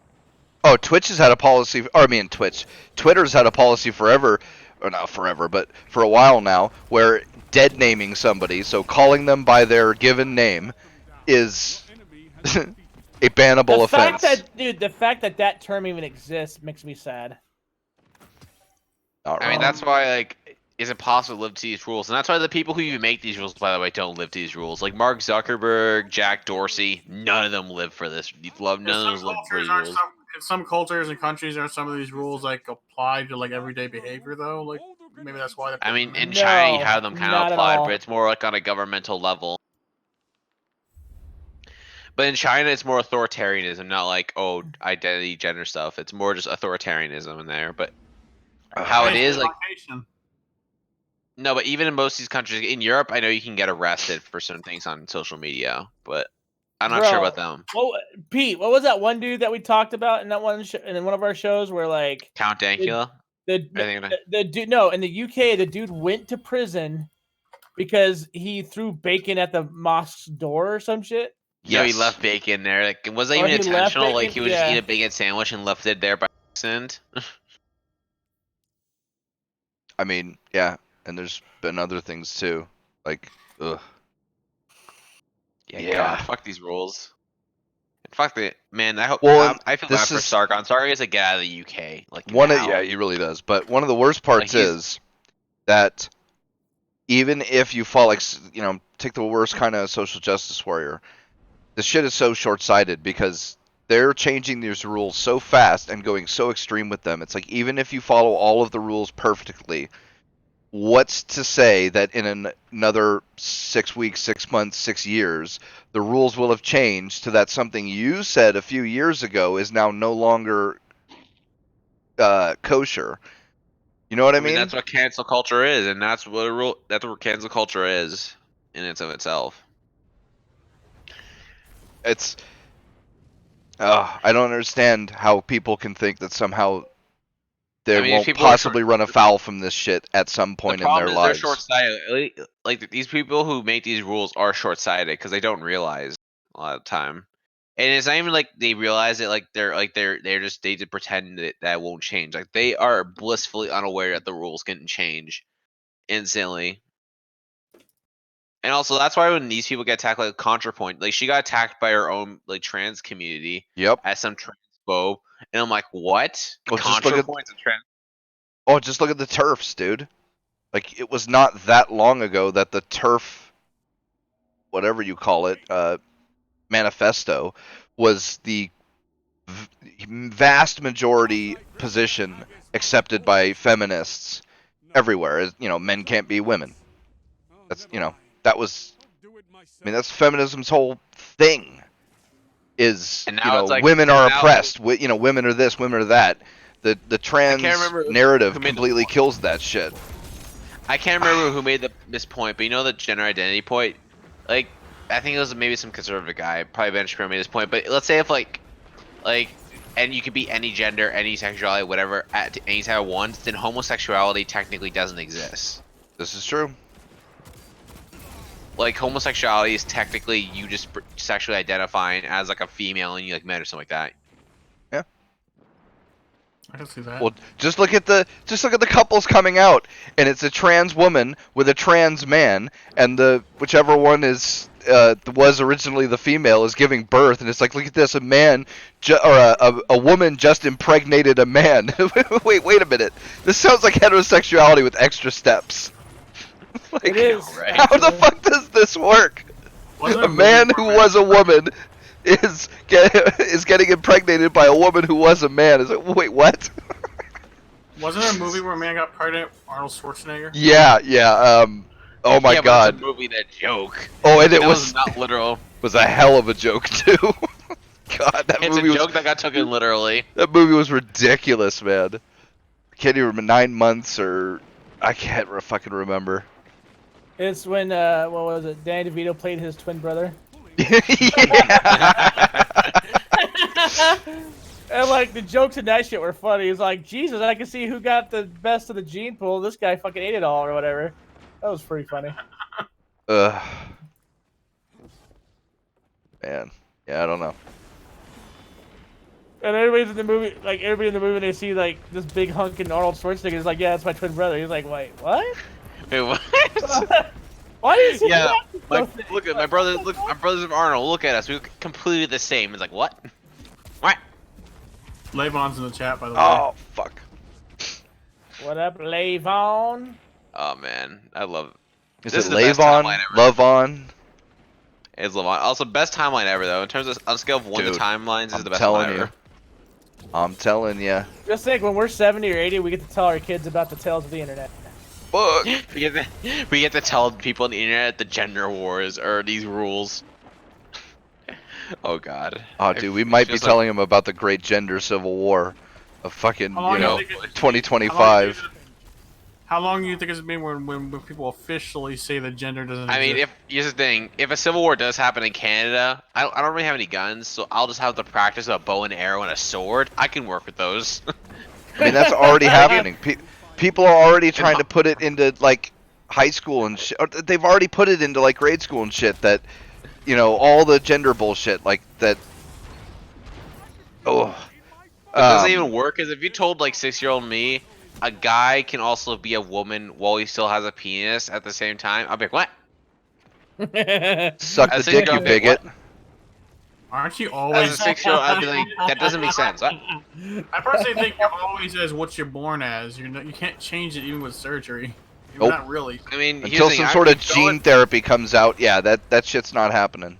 Speaker 1: Oh, Twitch has had a policy. Or I mean, Twitter's had a policy forever, or not forever, but for a while now, where dead naming somebody, so calling them by their given name, is a bannable
Speaker 4: The fact
Speaker 1: offense.
Speaker 4: that, dude, the fact that that term even exists makes me sad.
Speaker 1: Not
Speaker 2: I mean,
Speaker 1: wrong.
Speaker 2: that's why like it's impossible to live to these rules, and that's why the people who even make these rules, by the way, don't live to these rules. Like Mark Zuckerberg, Jack Dorsey, none of them live for this. None of them live for these rules.
Speaker 3: In some cultures and countries, are some of these rules like applied to like everyday behavior though? Like maybe that's why.
Speaker 2: I mean, in
Speaker 4: No,
Speaker 2: China, you have them kind
Speaker 4: not
Speaker 2: of
Speaker 4: at
Speaker 2: applied,
Speaker 4: all.
Speaker 2: but it's more like on a governmental level. But in China, it's more authoritarianism, not like identity, gender stuff. It's more just authoritarianism in there. But how it is like no, but even in most of these countries, in Europe, I know you can get arrested for certain things on social media, but I'm not sure
Speaker 4: Bro.
Speaker 2: about them.
Speaker 4: Well, Pete, what was that one dude that we talked about in that one in one of our shows where like
Speaker 2: Count Dankula.
Speaker 4: the dude no in the UK the dude went to prison because he threw bacon at the mosque's door or some shit.
Speaker 2: No, he
Speaker 1: Yes.
Speaker 2: left bacon there. Like, was that
Speaker 4: Or
Speaker 2: even
Speaker 4: he left
Speaker 2: intentional? Like,
Speaker 4: bacon?
Speaker 2: he would just
Speaker 4: Yeah.
Speaker 2: eat a bacon sandwich and left it there by accident.
Speaker 1: I mean, yeah, and there's been other things too, like, ugh.
Speaker 2: Yeah,
Speaker 1: Yeah.
Speaker 2: God, fuck these rules. And fuck the man. I hope.
Speaker 1: Well,
Speaker 2: I feel
Speaker 1: this
Speaker 2: bad for
Speaker 1: is-
Speaker 2: Sargon. Sargon has to get out of the UK. Like
Speaker 1: One
Speaker 2: now.
Speaker 1: of, yeah, he really does. But one of the worst parts
Speaker 2: Like, he's-
Speaker 1: is that even if you fall, like, take the worst kind of social justice warrior, the shit is so short-sighted because they're changing these rules so fast and going so extreme with them. It's like even if you follow all of the rules perfectly, what's to say that in another 6 weeks, 6 months, 6 years, the rules will have changed to that something you said a few years ago is now no longer kosher. You know what I mean?
Speaker 2: That's what cancel culture is, and that's what That's what cancel culture is in its of itself.
Speaker 1: It's I don't understand how people can think that somehow they
Speaker 2: I mean, if
Speaker 1: won't
Speaker 2: people are
Speaker 1: possibly run afoul from this shit at some point
Speaker 2: The
Speaker 1: in
Speaker 2: problem
Speaker 1: their
Speaker 2: is they're
Speaker 1: lives.
Speaker 2: short-sighted. Like these people who make these rules are short-sighted because they don't realize a lot of the time. And it's not even like they realize it. Like they're just they just pretend that won't change. Like they are blissfully unaware that the rules can change instantly. And also that's why when these people get attacked, like ContraPoint, like she got attacked by her own like trans community
Speaker 1: Yep.
Speaker 2: as some transphobe, and I'm like, what?
Speaker 1: Well, just look at-
Speaker 2: ContraPoint's a trans.
Speaker 1: Oh, just look at the turfs, dude. Like it was not that long ago that the turf, whatever you call it, manifesto, was the vast majority position accepted by feminists everywhere. As men can't be women. That's that was. I mean, that's feminism's whole thing. Is
Speaker 2: And now it's like-
Speaker 1: women are
Speaker 2: now-
Speaker 1: oppressed. Women are this, women are that. The trans
Speaker 2: remember
Speaker 1: narrative
Speaker 2: who made the
Speaker 1: completely
Speaker 2: point.
Speaker 1: kills that shit.
Speaker 2: I can't remember who made this point, but you know the gender identity point? Like, I think it was maybe some conservative guy, probably Ben Shapiro made this point, but let's say if like, and you could be any gender, any sexuality, whatever, at any time at once, then homosexuality technically doesn't exist.
Speaker 1: This is true.
Speaker 2: Like, homosexuality is technically you just sexually identifying as like a female and you like men or something like that.
Speaker 3: I can see that.
Speaker 1: Well, just look at the couples coming out, and it's a trans woman with a trans man, and the whichever one is was originally the female is giving birth, and it's like, look at this, a man or a woman just impregnated a man. wait a minute, this sounds like heterosexuality with extra steps. Like,
Speaker 4: It is.
Speaker 2: right?
Speaker 1: how the fuck does this work?
Speaker 3: Wasn't
Speaker 1: A
Speaker 3: there
Speaker 1: man
Speaker 3: movie
Speaker 1: who
Speaker 3: where
Speaker 1: was a woman is getting impregnated by a woman who was a man. Is like, wait, what?
Speaker 3: Wasn't there a movie where a man got pregnant? Arnold Schwarzenegger.
Speaker 1: Yeah. Oh my
Speaker 2: Yeah, but
Speaker 1: god.
Speaker 2: it's a movie that joke.
Speaker 1: Oh, and it
Speaker 2: That
Speaker 1: was
Speaker 2: not literal.
Speaker 1: was a hell of a joke too. God, that
Speaker 2: It's a
Speaker 1: movie
Speaker 2: joke
Speaker 1: was
Speaker 2: that got taken literally.
Speaker 1: that movie was ridiculous, man. I can't even remember 9 months or I can't fucking remember.
Speaker 4: It's when what was it? Danny DeVito played his twin brother.
Speaker 1: Yeah.
Speaker 4: And like the jokes in that shit were funny. He's like, Jesus, I can see who got the best of the gene pool. This guy fucking ate it all or whatever. That was pretty funny.
Speaker 1: Man. Yeah, I don't know.
Speaker 4: And everybody's in the movie, like everybody in the movie, they see like this big hunking Arnold Schwarzenegger. Is like, yeah, it's my twin brother. He's like, wait, what?
Speaker 2: Wait, what?
Speaker 4: Why do you see
Speaker 2: Yeah,
Speaker 4: that?
Speaker 2: look at my brother. Look, my brothers of Arnold. Look at us. We look completely the same. It's like what? What?
Speaker 3: Levon's in the chat, by the way.
Speaker 1: Oh fuck.
Speaker 4: What up, Levon?
Speaker 2: Oh man, I love it.
Speaker 1: Is
Speaker 2: This
Speaker 1: it
Speaker 2: is the best
Speaker 1: Lavon?
Speaker 2: timeline ever.
Speaker 1: Lavon?
Speaker 2: It's Levon. Also, best timeline ever though. In terms of on a scale of 1
Speaker 1: Dude,
Speaker 2: to timelines, this
Speaker 1: I'm
Speaker 2: is the best
Speaker 1: telling
Speaker 2: one
Speaker 1: you.
Speaker 2: ever.
Speaker 1: I'm telling you.
Speaker 4: Just think, when we're 70 or 80, we get to tell our kids about the tales of the internet.
Speaker 1: Fuck.
Speaker 2: We get to tell people on the internet the gender wars or these rules. Oh god.
Speaker 1: Oh, dude, we might be
Speaker 2: Just
Speaker 1: telling them about the great gender civil war of fucking,
Speaker 3: How long
Speaker 1: you
Speaker 3: do you
Speaker 1: know,
Speaker 3: think it-
Speaker 1: 2025.
Speaker 3: How long do you think it's been when people officially say the gender doesn't
Speaker 2: I mean,
Speaker 3: exist?
Speaker 2: here's the thing: if a civil war does happen in Canada, I don't really have any guns, so I'll just have to practice a bow and arrow and a sword. I can work with those.
Speaker 1: I mean, that's already happening. People are already trying to put it into, like, high school and shit. They've already put it into, like, grade school and shit that, you know, all the gender bullshit, like, that. Oh.
Speaker 2: It doesn't even work, because if you told, like, 6-year-old me, a guy can also be a woman while he still has a penis at the same time, I'll be like, what?
Speaker 1: Suck the
Speaker 2: As a
Speaker 1: dick, you
Speaker 2: 6-year-old, I'd be like,
Speaker 1: bigot.
Speaker 3: Aren't you
Speaker 2: As
Speaker 3: always?
Speaker 2: a 6-year-old, I'd be like, that doesn't make sense. What?
Speaker 3: I personally think you're always as what you're born as. You can't change it even with surgery.
Speaker 1: Nope.
Speaker 3: Not really.
Speaker 2: I mean, here's
Speaker 1: Until
Speaker 2: the thing,
Speaker 1: some sort of
Speaker 2: I feel
Speaker 1: gene therapy comes out, yeah, that shit's not happening.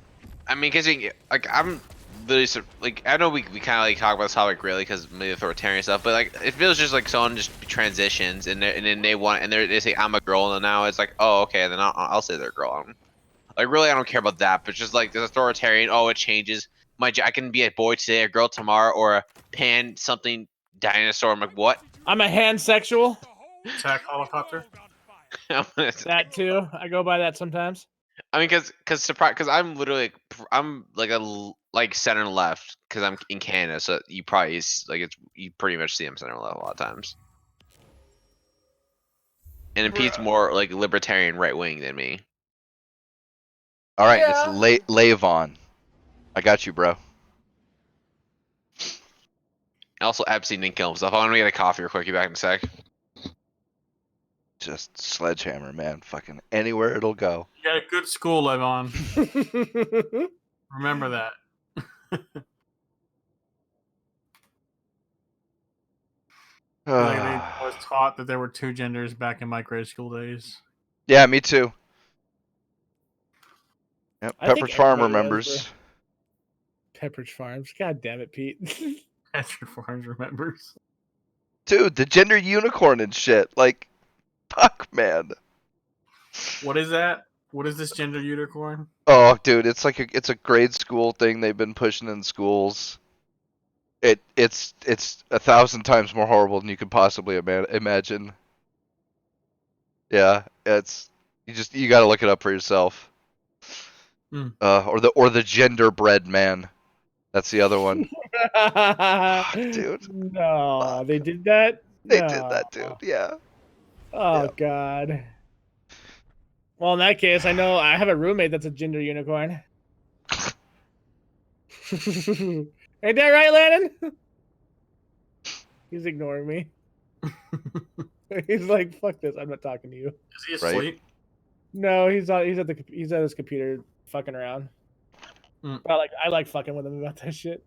Speaker 2: I mean, because like I'm literally like I know we kind of like talk about this topic really because maybe authoritarian stuff, but like it feels just like someone just transitions and then they want and they say I'm a girl and now it's like oh okay then I'll say they're a girl. Like really I don't care about that, but just like this authoritarian it changes. I can be a boy today, a girl tomorrow, or a pan something dinosaur. I'm like what?
Speaker 4: I'm a handsexual.
Speaker 3: Attack helicopter.
Speaker 4: That too. I go by that sometimes.
Speaker 2: I mean, because I'm literally I'm like center and left because I'm in Canada, so you probably you pretty much see him center and left a lot of times. And Pete's more like libertarian right wing than me.
Speaker 1: All right,
Speaker 4: Yeah.
Speaker 1: it's Lavon. I got you, bro.
Speaker 2: Also, Epstein didn't kill himself. I'm gonna get a coffee real quick. You back in a sec.
Speaker 1: Just sledgehammer, man. Fucking anywhere it'll go.
Speaker 3: You got a good school, Levon. Remember that. Like I was taught that there were two genders back in my grade school days.
Speaker 1: Yeah, me too. Yep,
Speaker 4: I think
Speaker 1: Pepperidge Farm
Speaker 4: everybody was,
Speaker 1: remembers.
Speaker 4: Pepperidge Farms. God damn it, Pete.
Speaker 3: Esther Farms remembers.
Speaker 1: Dude, the gender unicorn and shit. Like, fuck, man.
Speaker 3: What is that? What is this gender unicorn?
Speaker 1: Oh, dude, it's like it's a grade school thing they've been pushing in schools. It's 1,000 times more horrible than you could possibly imagine. Yeah, you got to look it up for yourself.
Speaker 3: Hmm.
Speaker 1: Or the genderbread man. That's the other one. Dude.
Speaker 4: No,
Speaker 1: Fuck.
Speaker 4: they did that?
Speaker 1: They
Speaker 4: No.
Speaker 1: did that, dude. Yeah.
Speaker 4: Oh,
Speaker 1: Yeah.
Speaker 4: God. Well, in that case, I know I have a roommate that's a gender unicorn. Ain't that right, Landon? He's ignoring me. He's like, "Fuck this! I'm not talking to you."
Speaker 3: Is he
Speaker 1: Right.
Speaker 3: asleep?
Speaker 4: No, he's at his computer fucking around.
Speaker 3: Hmm.
Speaker 4: But I like fucking with him about that shit.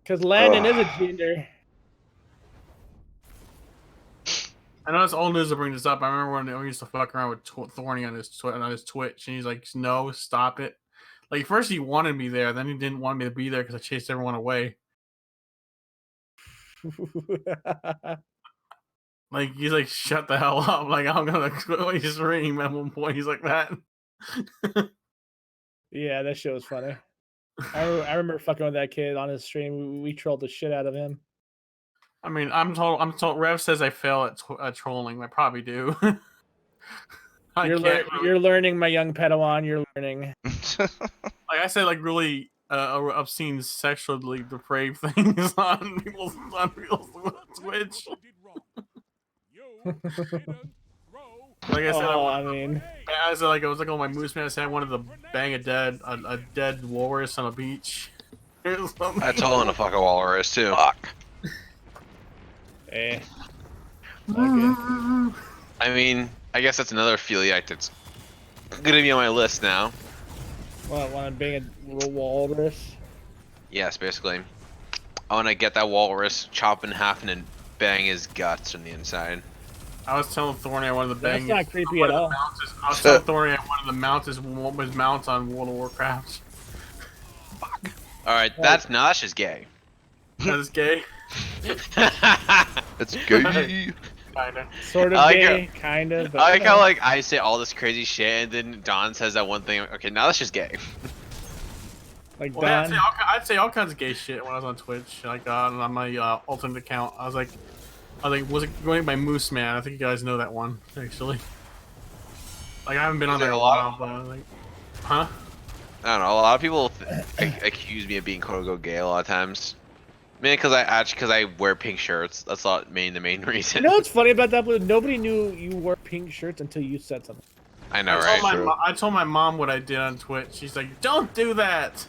Speaker 4: Cause Landon is a gender.
Speaker 3: I know it's old news to bring this up. I remember when we used to fuck around with Thorny on his Twitch, and he's like, "No, stop it." Like first he wanted me there, then he didn't want me to be there because I chased everyone away. Like he's like, "Shut the hell up!" Like I'm gonna quit stream at one point. He's like that.
Speaker 4: Yeah, that shit was funny. I remember fucking with that kid on his stream. We trolled the shit out of him.
Speaker 3: I mean, I'm told. Rev says I fail at trolling. I probably do.
Speaker 4: You're learning, my young Padawan. You're learning.
Speaker 3: Like I said, like really obscene, sexually depraved things on people's Twitch. Like I said,
Speaker 4: I mean,
Speaker 3: I was like, oh my moose man. I said I wanted to bang a dead walrus on a beach.
Speaker 2: That's all in a fucking walrus too.
Speaker 1: Fuck.
Speaker 4: Eh. Okay.
Speaker 2: I mean, I guess that's another Philiac that's gonna be on my list now.
Speaker 4: What, want to bang a little walrus?
Speaker 2: Yes, basically. I want to get that walrus, chop in half, and then bang his guts from the inside.
Speaker 3: I was telling Thorny I wanted to bang.
Speaker 4: That's not creepy at all.
Speaker 3: I was telling Thorny I wanted to mount his mounts on World of Warcraft.
Speaker 2: All right, that's just gay.
Speaker 3: That is gay.
Speaker 1: It's gay.
Speaker 3: Kinda.
Speaker 4: Sort of
Speaker 2: I like
Speaker 4: gay, kind of. But
Speaker 2: I like how like I say all this crazy shit, and then Don says that one thing. Okay, now that's just gay.
Speaker 4: like
Speaker 3: Well, yeah,
Speaker 4: Don.
Speaker 3: I'd say all kinds of gay shit when I was on Twitch, like on my alternate account. I was like, was it going by Moose Man? I think you guys know that one, actually. Like, I haven't been on
Speaker 2: there
Speaker 3: there
Speaker 2: a
Speaker 3: a
Speaker 2: lot?
Speaker 3: while, but like, huh?
Speaker 2: I don't know. A lot of people accuse me of being quote unquote gay a lot of times. Man, because I wear pink shirts. That's not the main reason.
Speaker 4: You know what's funny about that? Nobody knew you wore pink shirts until you said something.
Speaker 2: I know,
Speaker 3: I told,
Speaker 2: right?
Speaker 3: I told my mom what I did on Twitch. She's like, "Don't do that."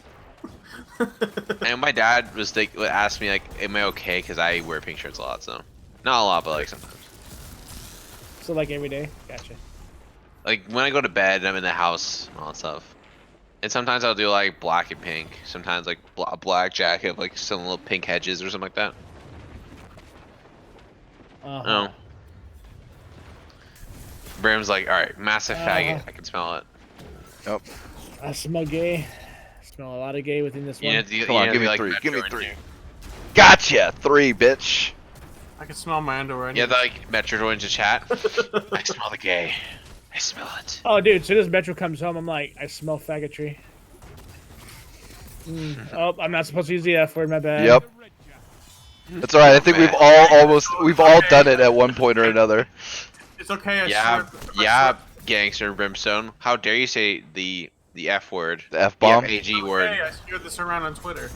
Speaker 2: And my dad was like, would ask me like, "Am I okay?" Because I wear pink shirts a lot, so not a lot, but like sometimes.
Speaker 4: So like every day. Gotcha.
Speaker 2: Like when I go to bed, I'm in the house, and all that stuff. And sometimes I'll do like black and pink. Sometimes like a black jacket, like some little pink hedges or something like that.
Speaker 4: Uh-huh.
Speaker 2: Oh. Bram's like, all right, massive faggot. I can smell it.
Speaker 4: I smell gay. I smell a lot of gay within this one.
Speaker 1: Come on, give me
Speaker 2: like,
Speaker 1: three. Give me
Speaker 2: Metro,
Speaker 1: three.
Speaker 2: aren't you?
Speaker 1: Gotcha. 3, bitch.
Speaker 3: I can smell my underwear.
Speaker 2: Yeah, like Metro joins the chat. I smell the gay. I smell it.
Speaker 4: Oh, dude, as soon as Metro comes home, I'm like, I smell faggotry. Oh, I'm not supposed to use the F word, my bad.
Speaker 1: Yep. That's alright. I think we've all done it at one point or another.
Speaker 3: It's okay. I
Speaker 2: Yeah,
Speaker 3: swear-
Speaker 2: yeah, gangster Brimstone. How dare you say the F word?
Speaker 1: The F-bomb.
Speaker 2: The FAG
Speaker 3: Hey,
Speaker 2: word.
Speaker 3: I shared this around on Twitter.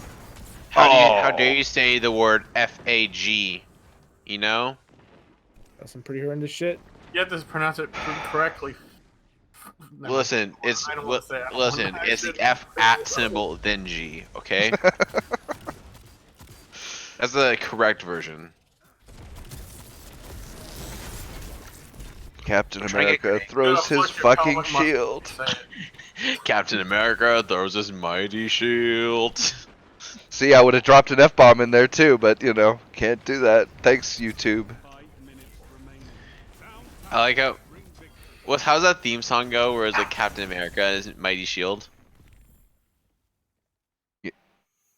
Speaker 2: How dare you say the word FAG? You know?
Speaker 4: That's some pretty horrendous shit.
Speaker 3: You have to pronounce it correctly. No.
Speaker 2: Listen, it's
Speaker 3: I don't wanna say it. I don't
Speaker 2: listen,
Speaker 3: wanna
Speaker 2: it's
Speaker 3: say
Speaker 2: the
Speaker 3: it.
Speaker 2: F at symbol then G, okay? That's the correct version.
Speaker 1: Captain
Speaker 2: trying to get
Speaker 1: America
Speaker 2: great.
Speaker 1: throws
Speaker 3: You gotta
Speaker 1: his
Speaker 3: flick your
Speaker 1: fucking
Speaker 3: pelvic muscle
Speaker 1: shield.
Speaker 3: to say it.
Speaker 2: Captain America throws his mighty shield.
Speaker 1: See, I would have dropped an F-bomb in there too, but you know, can't do that. Thanks, YouTube.
Speaker 2: I like how. How's that theme song go? Where it's like Captain America and his mighty shield?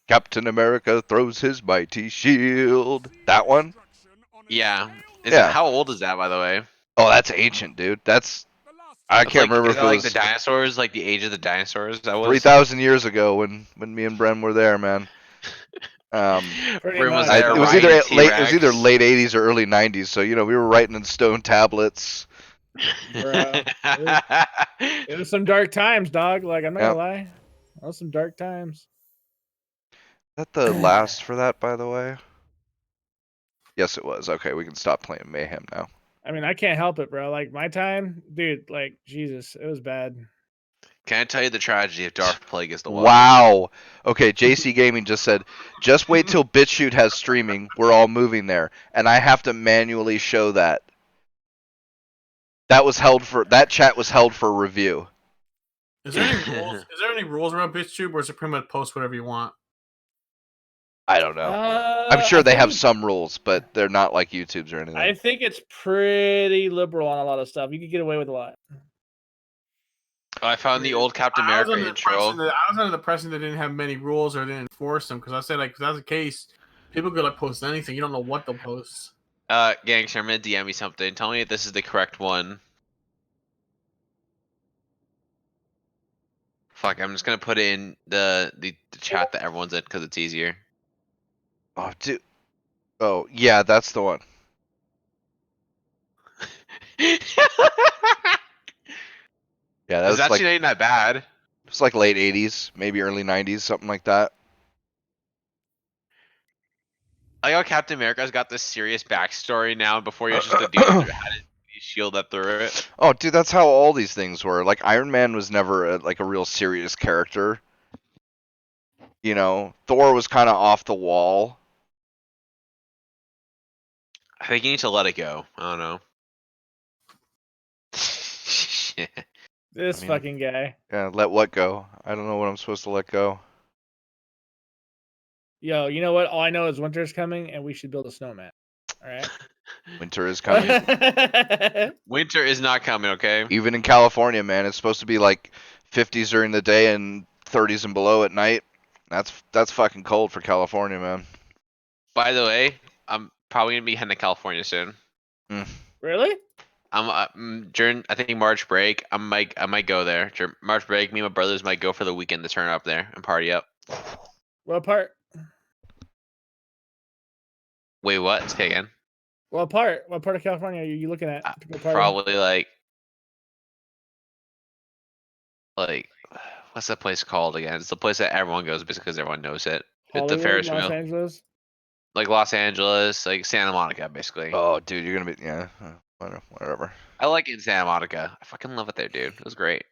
Speaker 1: Captain America throws his mighty shield. That one?
Speaker 2: Yeah.
Speaker 1: Yeah.
Speaker 2: How old is that, by the way?
Speaker 1: Oh, that's ancient, dude. I can't remember
Speaker 2: is
Speaker 1: if
Speaker 2: that
Speaker 1: it
Speaker 2: like
Speaker 1: was
Speaker 2: the dinosaurs, like the age of the dinosaurs. That was
Speaker 1: 3,000 years ago when me and Bren were there, man.
Speaker 4: Pretty
Speaker 2: Brim was
Speaker 4: much.
Speaker 2: there,
Speaker 1: It was
Speaker 2: riding
Speaker 1: either late. It was
Speaker 2: T-Rex.
Speaker 1: either late 80s or early 90s. So you know, we were writing in stone tablets.
Speaker 4: It was some dark times, dog. Like, I'm not
Speaker 1: Yep.
Speaker 4: gonna lie. That was some dark times.
Speaker 1: Is that the last for that, by the way? Yes, it was. Okay, we can stop playing Mayhem now.
Speaker 4: I mean, I can't help it, bro. Like, my time, dude, like, Jesus, it was bad.
Speaker 2: Can I tell you the tragedy of Dark Plagueis the Wild?
Speaker 1: Wow. Okay, JC Gaming just said, just wait till BitChute has streaming. We're all moving there, and I have to manually show that. That chat was held for review.
Speaker 3: Is there any rules? Is there any rules around BitTube, or is it pretty much post whatever you want?
Speaker 1: I don't know. I'm sure
Speaker 4: I
Speaker 1: they have
Speaker 4: think-
Speaker 1: some rules, but they're not like YouTube's or anything.
Speaker 4: I think it's pretty liberal on a lot of stuff. You could get away with a lot.
Speaker 2: I found the old Captain
Speaker 3: I was
Speaker 2: America intro.
Speaker 3: I was under the impression they didn't have many rules or didn't enforce them, because I said, like, if that's the case, people could like post anything. You don't know what they'll post.
Speaker 2: Gangster, I'm gonna DM me something. Tell me if this is the correct one. Fuck, I'm just gonna put it in the chat that everyone's in because it's easier.
Speaker 1: Oh, dude. Oh, yeah, that's the one. Yeah, that
Speaker 2: It's
Speaker 1: was
Speaker 2: actually
Speaker 1: like
Speaker 2: not that bad.
Speaker 1: it's like late 80s, maybe early 90s, something like that.
Speaker 2: I like how Captain America's got this serious backstory now. Before he was just a dude that had his shield up through it.
Speaker 1: Oh, dude, that's how all these things were. Like Iron Man was never like a real serious character. You know, Thor was kind of off the wall.
Speaker 2: I think you need to let it go. I don't know.
Speaker 4: This
Speaker 1: I mean-
Speaker 4: fucking guy.
Speaker 1: Yeah, let what go? I don't know what I'm supposed to let go.
Speaker 4: Yo, you know what? All I know is winter's coming, and we should build a snowman. All right.
Speaker 1: Winter is coming.
Speaker 2: Winter is not coming, okay?
Speaker 1: Even in California, man, it's supposed to be like 50s during the day and 30s and below at night. That's fucking cold for California, man.
Speaker 2: By the way, I'm probably gonna be heading to California soon.
Speaker 4: Really?
Speaker 2: During I think March break. I might go there. During March break, me and my brothers might go for the weekend to turn up there and party up.
Speaker 4: What part?
Speaker 2: Wait, what? Say again.
Speaker 4: What part? What part of California are you looking at? to go party?
Speaker 2: Probably like what's that place called again? It's the place that everyone goes because everyone knows it. It's the
Speaker 4: Hollywood,
Speaker 2: Ferris
Speaker 4: Los
Speaker 2: wheel.
Speaker 4: Angeles.
Speaker 2: Like Los Angeles, like Santa Monica, basically.
Speaker 1: Oh, dude, you're gonna be whatever.
Speaker 2: I like it in Santa Monica. I fucking love it there, dude. It was great.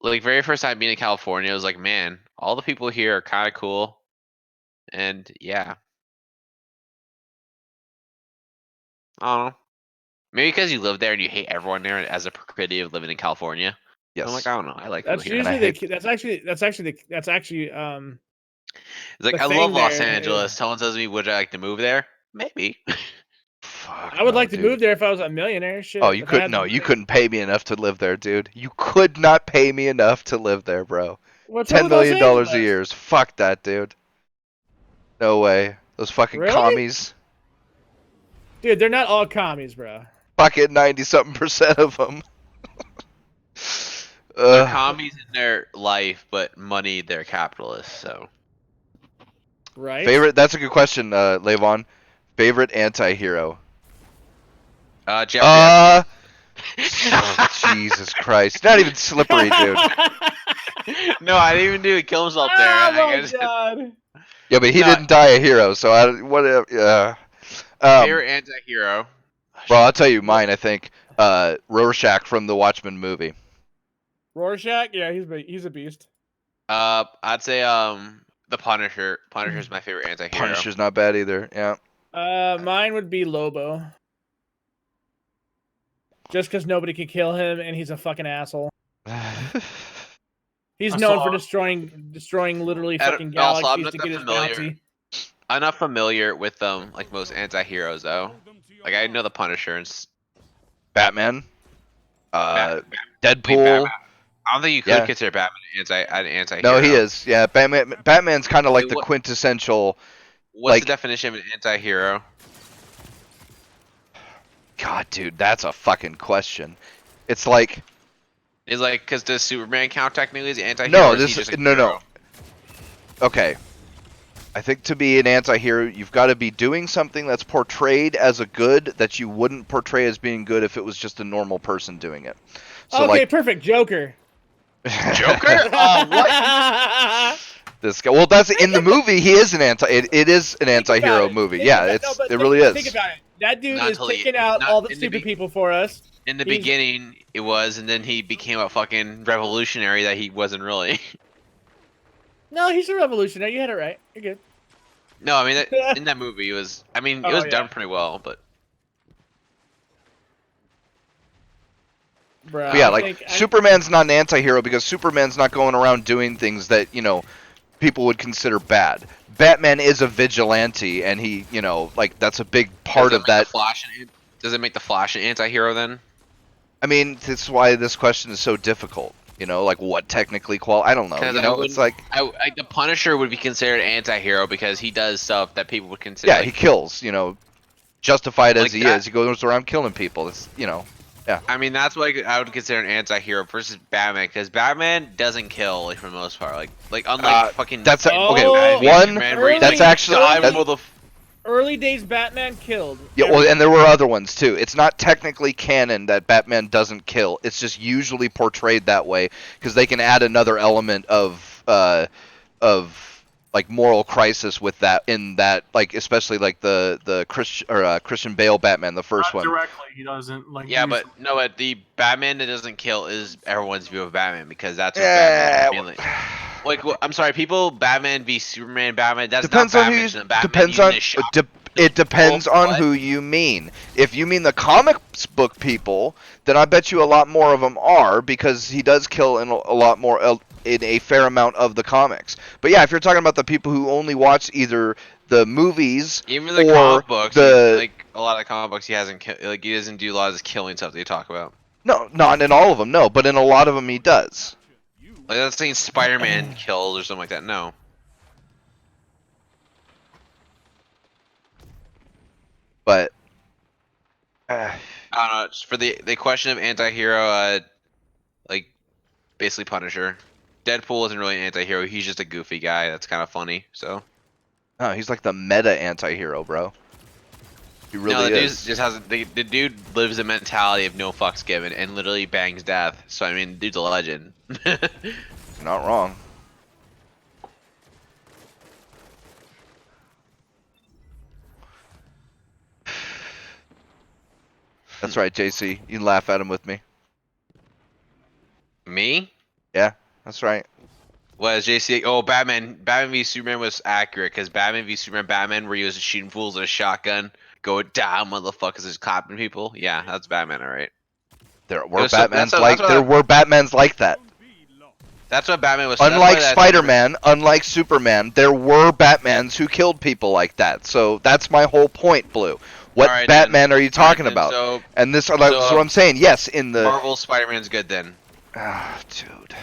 Speaker 2: Like very first time being in California, I was like, man, all the people here are kind of cool, and yeah. I don't know. Maybe because you live there and you hate everyone there as a proclivity of living in California.
Speaker 1: Yes.
Speaker 2: I'm like, I don't know. I like people
Speaker 4: That's
Speaker 2: here.
Speaker 4: usually
Speaker 1: I hate-
Speaker 4: that's actually
Speaker 2: It's like
Speaker 4: the
Speaker 2: I love
Speaker 4: thing
Speaker 2: Los
Speaker 4: there,
Speaker 2: Angeles.
Speaker 4: yeah.
Speaker 2: Someone tells me, would I like to move there? Maybe.
Speaker 1: Fuck
Speaker 4: I would
Speaker 1: no,
Speaker 4: like to
Speaker 1: dude.
Speaker 4: move there if I was a millionaire. Shit.
Speaker 1: Oh, you
Speaker 4: if I
Speaker 1: couldn't.
Speaker 4: had
Speaker 1: No,
Speaker 4: the
Speaker 1: you
Speaker 4: money.
Speaker 1: couldn't pay me enough to live there, dude. You could not pay me enough to live there, bro.
Speaker 4: What's wrong
Speaker 1: $10
Speaker 4: with Los
Speaker 1: million a
Speaker 4: Angeles?
Speaker 1: year. Fuck that, dude. No way. Those fucking
Speaker 4: Really?
Speaker 1: commies.
Speaker 4: Dude, they're not all commies, bro.
Speaker 1: Fucking 90-something% of them.
Speaker 2: They're commies in their life, but money they're capitalists. So
Speaker 4: Right?
Speaker 1: Favorite? That's a good question, Levon. Favorite anti-hero?
Speaker 2: Jeffrey.
Speaker 1: Oh, Jesus Christ! Not even slippery, dude.
Speaker 2: No, I didn't even do it. Kill himself there.
Speaker 4: Oh
Speaker 2: I
Speaker 4: my
Speaker 2: guess-
Speaker 4: god.
Speaker 1: Yeah, but he
Speaker 2: No.
Speaker 1: didn't die a hero, so I whatever. Yeah.
Speaker 2: Favorite anti-hero.
Speaker 1: Bro, I'll tell you mine. I think Rorschach from the Watchmen movie.
Speaker 4: Rorschach? Yeah, he's a beast.
Speaker 2: I'd say the Punisher. Punisher's my favorite anti-hero.
Speaker 1: Punisher's not bad either. Yeah.
Speaker 4: Mine would be Lobo. Just because nobody can kill him and he's a fucking asshole. He's
Speaker 3: I
Speaker 4: known
Speaker 3: saw-
Speaker 4: for destroying literally
Speaker 2: I don't-
Speaker 4: fucking
Speaker 2: also, I'm
Speaker 4: galaxies
Speaker 2: not
Speaker 4: to
Speaker 2: that
Speaker 4: get his
Speaker 2: familiar.
Speaker 4: bounty.
Speaker 2: I'm not familiar with like most anti-heroes though. Like I know the Punisher and
Speaker 1: Batman.
Speaker 2: Bat-
Speaker 1: Deadpool.
Speaker 2: I don't think you could
Speaker 1: Yeah.
Speaker 2: consider Batman an anti-hero.
Speaker 1: No, he is. Yeah, Batman's kind of like
Speaker 2: Wait,
Speaker 1: the
Speaker 2: what-
Speaker 1: quintessential.
Speaker 2: What's
Speaker 1: like-
Speaker 2: the definition of an anti-hero?
Speaker 1: God, dude, that's a fucking question. It's like
Speaker 2: Is like because does Superman count technically as an anti-hero?
Speaker 1: no,
Speaker 2: or is he
Speaker 1: this
Speaker 2: just
Speaker 1: is
Speaker 2: a
Speaker 1: no.
Speaker 2: hero?
Speaker 1: Okay. I think to be an anti-hero, you've got to be doing something that's portrayed as a good that you wouldn't portray as being good if it was just a normal person doing it. So
Speaker 4: Okay,
Speaker 1: like
Speaker 4: perfect. Joker.
Speaker 2: Joker? What?
Speaker 1: this guy. Well, that's in the movie. He is an anti. It is an anti-hero
Speaker 4: it.
Speaker 1: movie.
Speaker 4: Think
Speaker 1: Yeah,
Speaker 4: about-
Speaker 1: it's
Speaker 4: no, but
Speaker 1: it really
Speaker 4: Think
Speaker 1: is.
Speaker 4: about it. That dude
Speaker 2: Not
Speaker 4: is
Speaker 2: until he-
Speaker 4: taking out
Speaker 2: not
Speaker 4: all the
Speaker 2: in the
Speaker 4: stupid
Speaker 2: be-
Speaker 4: people for us.
Speaker 2: In the
Speaker 4: He's-
Speaker 2: beginning, it was, and then he became a fucking revolutionary that he wasn't really.
Speaker 4: No, he's a revolutionary. You had it right. You're good.
Speaker 2: No, I mean in that movie, it was. I mean, it
Speaker 4: Oh,
Speaker 2: was
Speaker 4: yeah.
Speaker 2: done pretty well, but
Speaker 4: Bro,
Speaker 1: But yeah,
Speaker 4: I
Speaker 1: like
Speaker 4: think-
Speaker 1: Superman's not an anti-hero because Superman's not going around doing things that people would consider bad. Batman is a vigilante, and he like that's a big part
Speaker 2: does it
Speaker 1: of
Speaker 2: make
Speaker 1: that.
Speaker 2: The Flash does it make the Flash an anti-hero then?
Speaker 1: I mean, that's why this question is so difficult. Like what technically I don't know.
Speaker 2: 'Cause I
Speaker 1: It's like
Speaker 2: the Punisher would be considered an anti-hero because he does stuff that people would consider.
Speaker 1: yeah, he kills. Justified as
Speaker 2: Like
Speaker 1: he
Speaker 2: that.
Speaker 1: is, he goes around killing people. It's
Speaker 2: I mean, that's what I would consider an anti-hero versus Batman, because Batman doesn't kill like, for the most part. Like unlike fucking.
Speaker 1: that's
Speaker 4: Oh,
Speaker 1: okay.
Speaker 2: Batman,
Speaker 1: One,
Speaker 2: where he,
Speaker 1: that's
Speaker 2: like,
Speaker 1: actually
Speaker 2: dive
Speaker 1: that-
Speaker 2: with a
Speaker 4: Early days Batman killed.
Speaker 1: yeah. Well, and there were other ones too. It's not technically canon that Batman doesn't kill. It's just usually portrayed that way because they can add another element of like moral crisis with that in that, like especially like the Christian Bale Batman, the first
Speaker 3: Not
Speaker 1: one.
Speaker 3: directly, he doesn't like.
Speaker 2: Yeah,
Speaker 3: usually.
Speaker 2: but no, the Batman that doesn't kill is everyone's view of Batman because that's what
Speaker 1: Yeah,
Speaker 2: Batman. like I'm sorry, people Batman v Superman, Batman. That's
Speaker 1: Depends
Speaker 2: not
Speaker 1: on who
Speaker 2: Batman.
Speaker 1: you,
Speaker 2: Batman
Speaker 1: depends
Speaker 2: using
Speaker 1: on
Speaker 2: his shot.
Speaker 1: it depends on
Speaker 2: What?
Speaker 1: who you mean. If you mean the comic book people, then I bet you a lot more of them are, because he does kill in a lot more in a fair amount of the comics. But yeah, if you're talking about the people who only watch either the movies
Speaker 2: Even the
Speaker 1: or
Speaker 2: comic books,
Speaker 1: the
Speaker 2: like a lot of comic books, he doesn't do a lot of this killing stuff that you talk about.
Speaker 1: no, not in all of them, no, but in a lot of them he does.
Speaker 2: Like that's saying Spider-Man kills or something like that. No.
Speaker 1: But
Speaker 2: I don't know. It's for the question of anti-hero, like basically Punisher. Deadpool isn't really an anti-hero. He's just a goofy guy. That's kind of funny. So
Speaker 1: no, he's like the meta anti-hero, bro. He really
Speaker 2: no, the dude
Speaker 1: is.
Speaker 2: just has the dude lives a mentality of no fucks given and literally bangs death. So I mean, dude's a legend.
Speaker 1: You're not wrong. That's right, JC. You can laugh at him with me.
Speaker 2: Me?
Speaker 1: Yeah, that's right.
Speaker 2: Was JC? Oh, Batman v Superman was accurate because Batman v Superman, Batman where he was shooting fools with a shotgun, go down, motherfuckers, is clapping people. Yeah, that's Batman, all right.
Speaker 1: There were
Speaker 2: so-
Speaker 1: Batmans
Speaker 2: that's
Speaker 1: like
Speaker 2: what
Speaker 1: there
Speaker 2: I-
Speaker 1: were Batmans like that.
Speaker 2: That's what Batman was. that's
Speaker 1: Unlike
Speaker 2: why that's-
Speaker 1: Spider-Man, unlike Superman, there were Batmans who killed people like that. So that's my whole point, Blue. What
Speaker 2: Alright,
Speaker 1: Batman are you talking
Speaker 2: then,
Speaker 1: about?
Speaker 2: So
Speaker 1: And this, that's what I'm saying. Yes, in the.
Speaker 2: Marvel Spider-Man's good then.
Speaker 1: Ah, dude.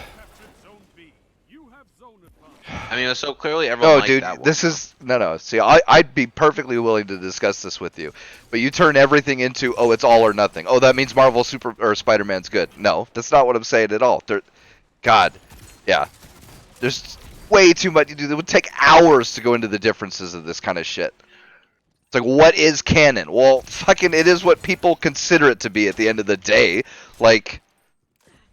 Speaker 2: I mean, it was so clearly everyone
Speaker 1: No,
Speaker 2: liked
Speaker 1: dude,
Speaker 2: that one.
Speaker 1: this is no. See, I'd be perfectly willing to discuss this with you, but you turn everything into it's all or nothing. Oh, that means Marvel Super or Spider-Man's good. No, that's not what I'm saying at all. God, yeah, there's way too much. Dude, it would take hours to go into the differences of this kind of shit. It's like, what is canon? Well, fucking, it is what people consider it to be at the end of the day. Like,